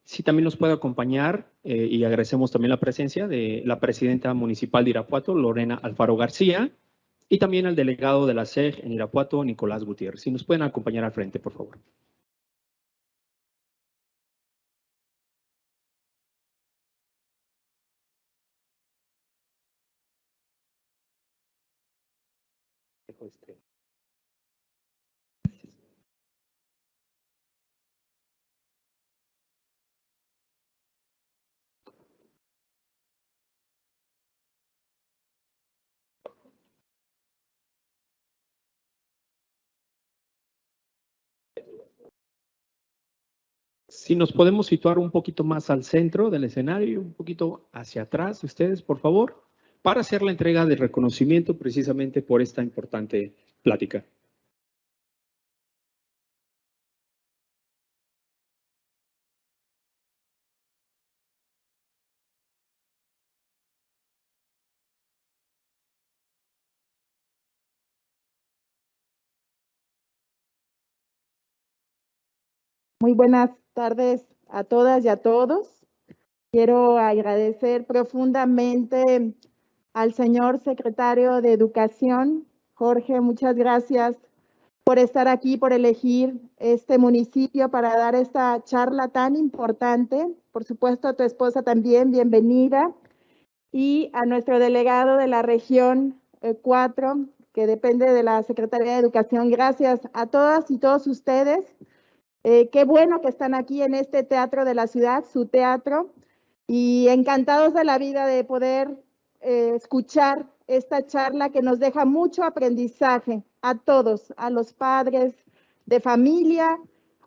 Sí, también nos puede acompañar y agradecemos también la presencia de la presidenta municipal de Irapuato, Lorena Alfaro García, y también al delegado de la SEG en Irapuato, Nicolás Gutiérrez. Si nos pueden acompañar al frente, por favor. Si nos podemos situar un poquito más al centro del escenario, un poquito hacia atrás, ustedes, por favor, para hacer la entrega de reconocimiento precisamente por esta importante plática. Muy buenas tardes a todas y a todos. Quiero agradecer profundamente al señor secretario de Educación. Jorge, muchas gracias por estar aquí, por elegir este municipio para dar esta charla tan importante. Por supuesto, a tu esposa también, bienvenida. Y a nuestro delegado de la región 4, que depende de la Secretaría de Educación. Gracias a todas y todos ustedes. Qué bueno que están aquí en este teatro de la ciudad, su teatro, y encantados de la vida de poder escuchar esta charla que nos deja mucho aprendizaje a todos, a los padres de familia,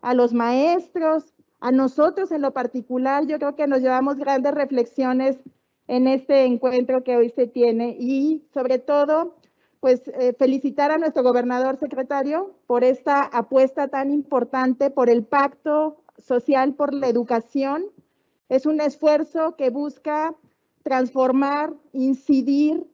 a los maestros, a nosotros en lo particular. Yo creo que nos llevamos grandes reflexiones en este encuentro que hoy se tiene y sobre todo pues felicitar a nuestro gobernador secretario por esta apuesta tan importante por el Pacto Social por la Educación. Es un esfuerzo que busca transformar, incidir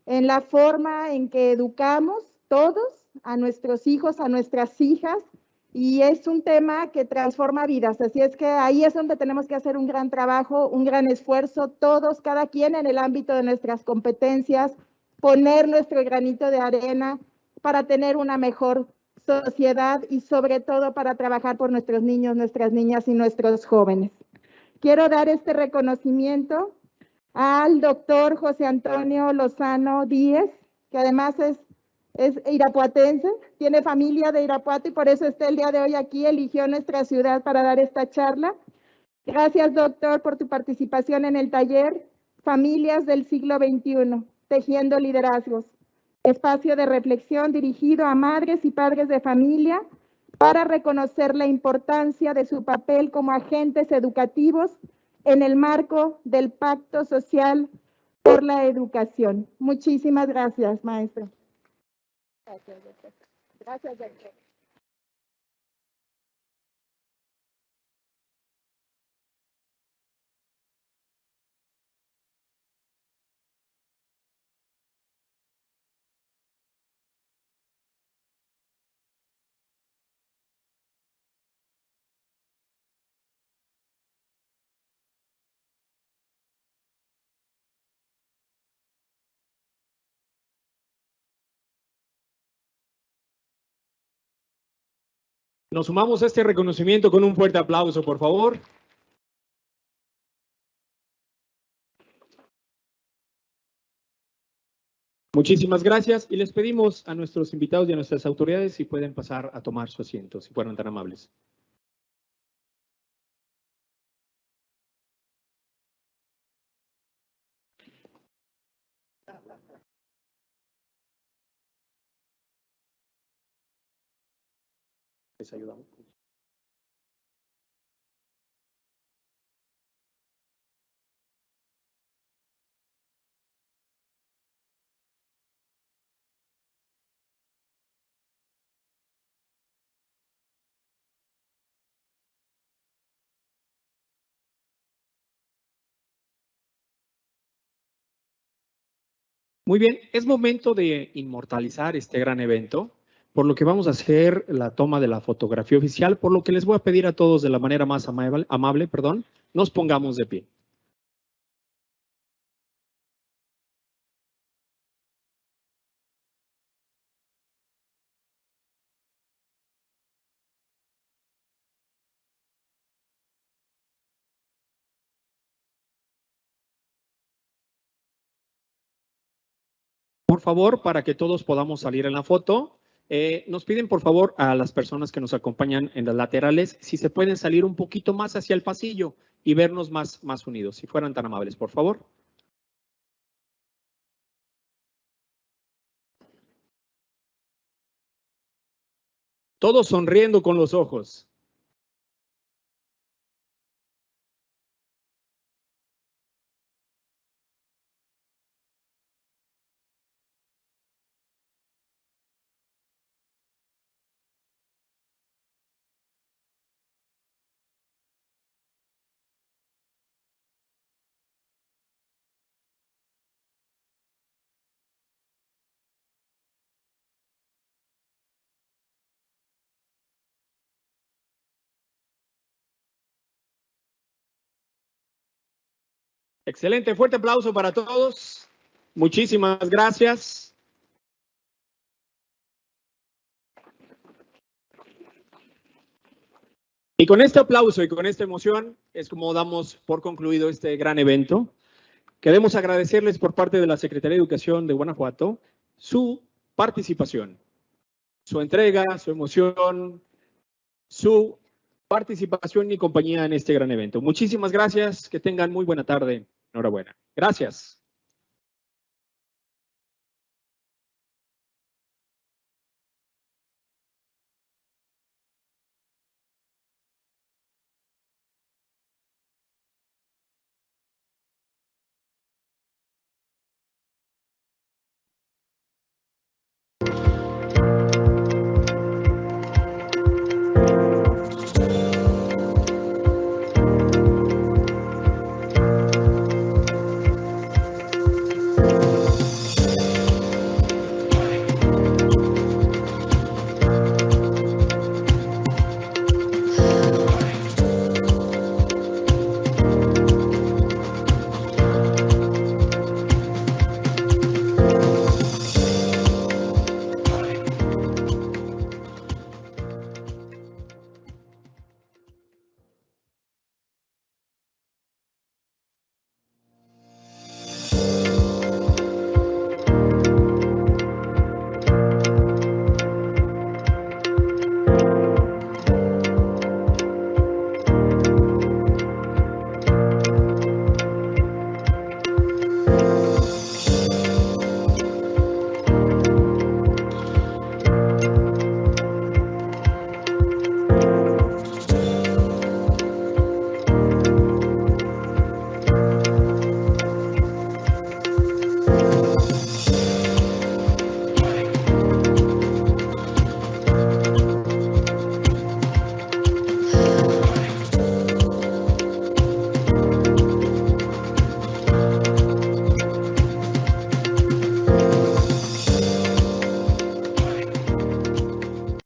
en la forma en que educamos todos a nuestros hijos, a nuestras hijas, y es un tema que transforma vidas. Así es que ahí es donde tenemos que hacer un gran trabajo, un gran esfuerzo, todos, cada quien en el ámbito de nuestras competencias, poner nuestro granito de arena para tener una mejor sociedad y sobre todo para trabajar por nuestros niños, nuestras niñas y nuestros jóvenes. Quiero dar este reconocimiento al doctor José Antonio Lozano Díez, que además es irapuatense, tiene familia de Irapuato y por eso está el día de hoy aquí, eligió nuestra ciudad para dar esta charla. Gracias, doctor, por tu participación en el taller Familias del siglo XXI, Tejiendo Liderazgos, espacio de reflexión dirigido a madres y padres de familia para reconocer la importancia de su papel como agentes educativos en el marco del Pacto Social por la Educación. Muchísimas gracias, maestro. Gracias, doctor. Gracias, doctor. Nos sumamos a este reconocimiento con un fuerte aplauso, por favor. Muchísimas gracias y les pedimos a nuestros invitados y a nuestras autoridades si pueden pasar a tomar su asiento, si fueran tan amables. Les ayudamos. Muy bien, es momento de inmortalizar este gran evento, por lo que vamos a hacer la toma de la fotografía oficial, por lo que les voy a pedir a todos de la manera más amable, nos pongamos de pie. Por favor, para que todos podamos salir en la foto, nos piden por favor a las personas que nos acompañan en las laterales si se pueden salir un poquito más hacia el pasillo y vernos más unidos, si fueran tan amables, por favor. Todos sonriendo con los ojos. Excelente, fuerte aplauso para todos. Muchísimas gracias. Y con este aplauso y con esta emoción es como damos por concluido este gran evento. Queremos agradecerles por parte de la Secretaría de Educación de Guanajuato su participación, su entrega, su emoción, su participación y compañía en este gran evento. Muchísimas gracias, que tengan muy buena tarde. Enhorabuena. Gracias.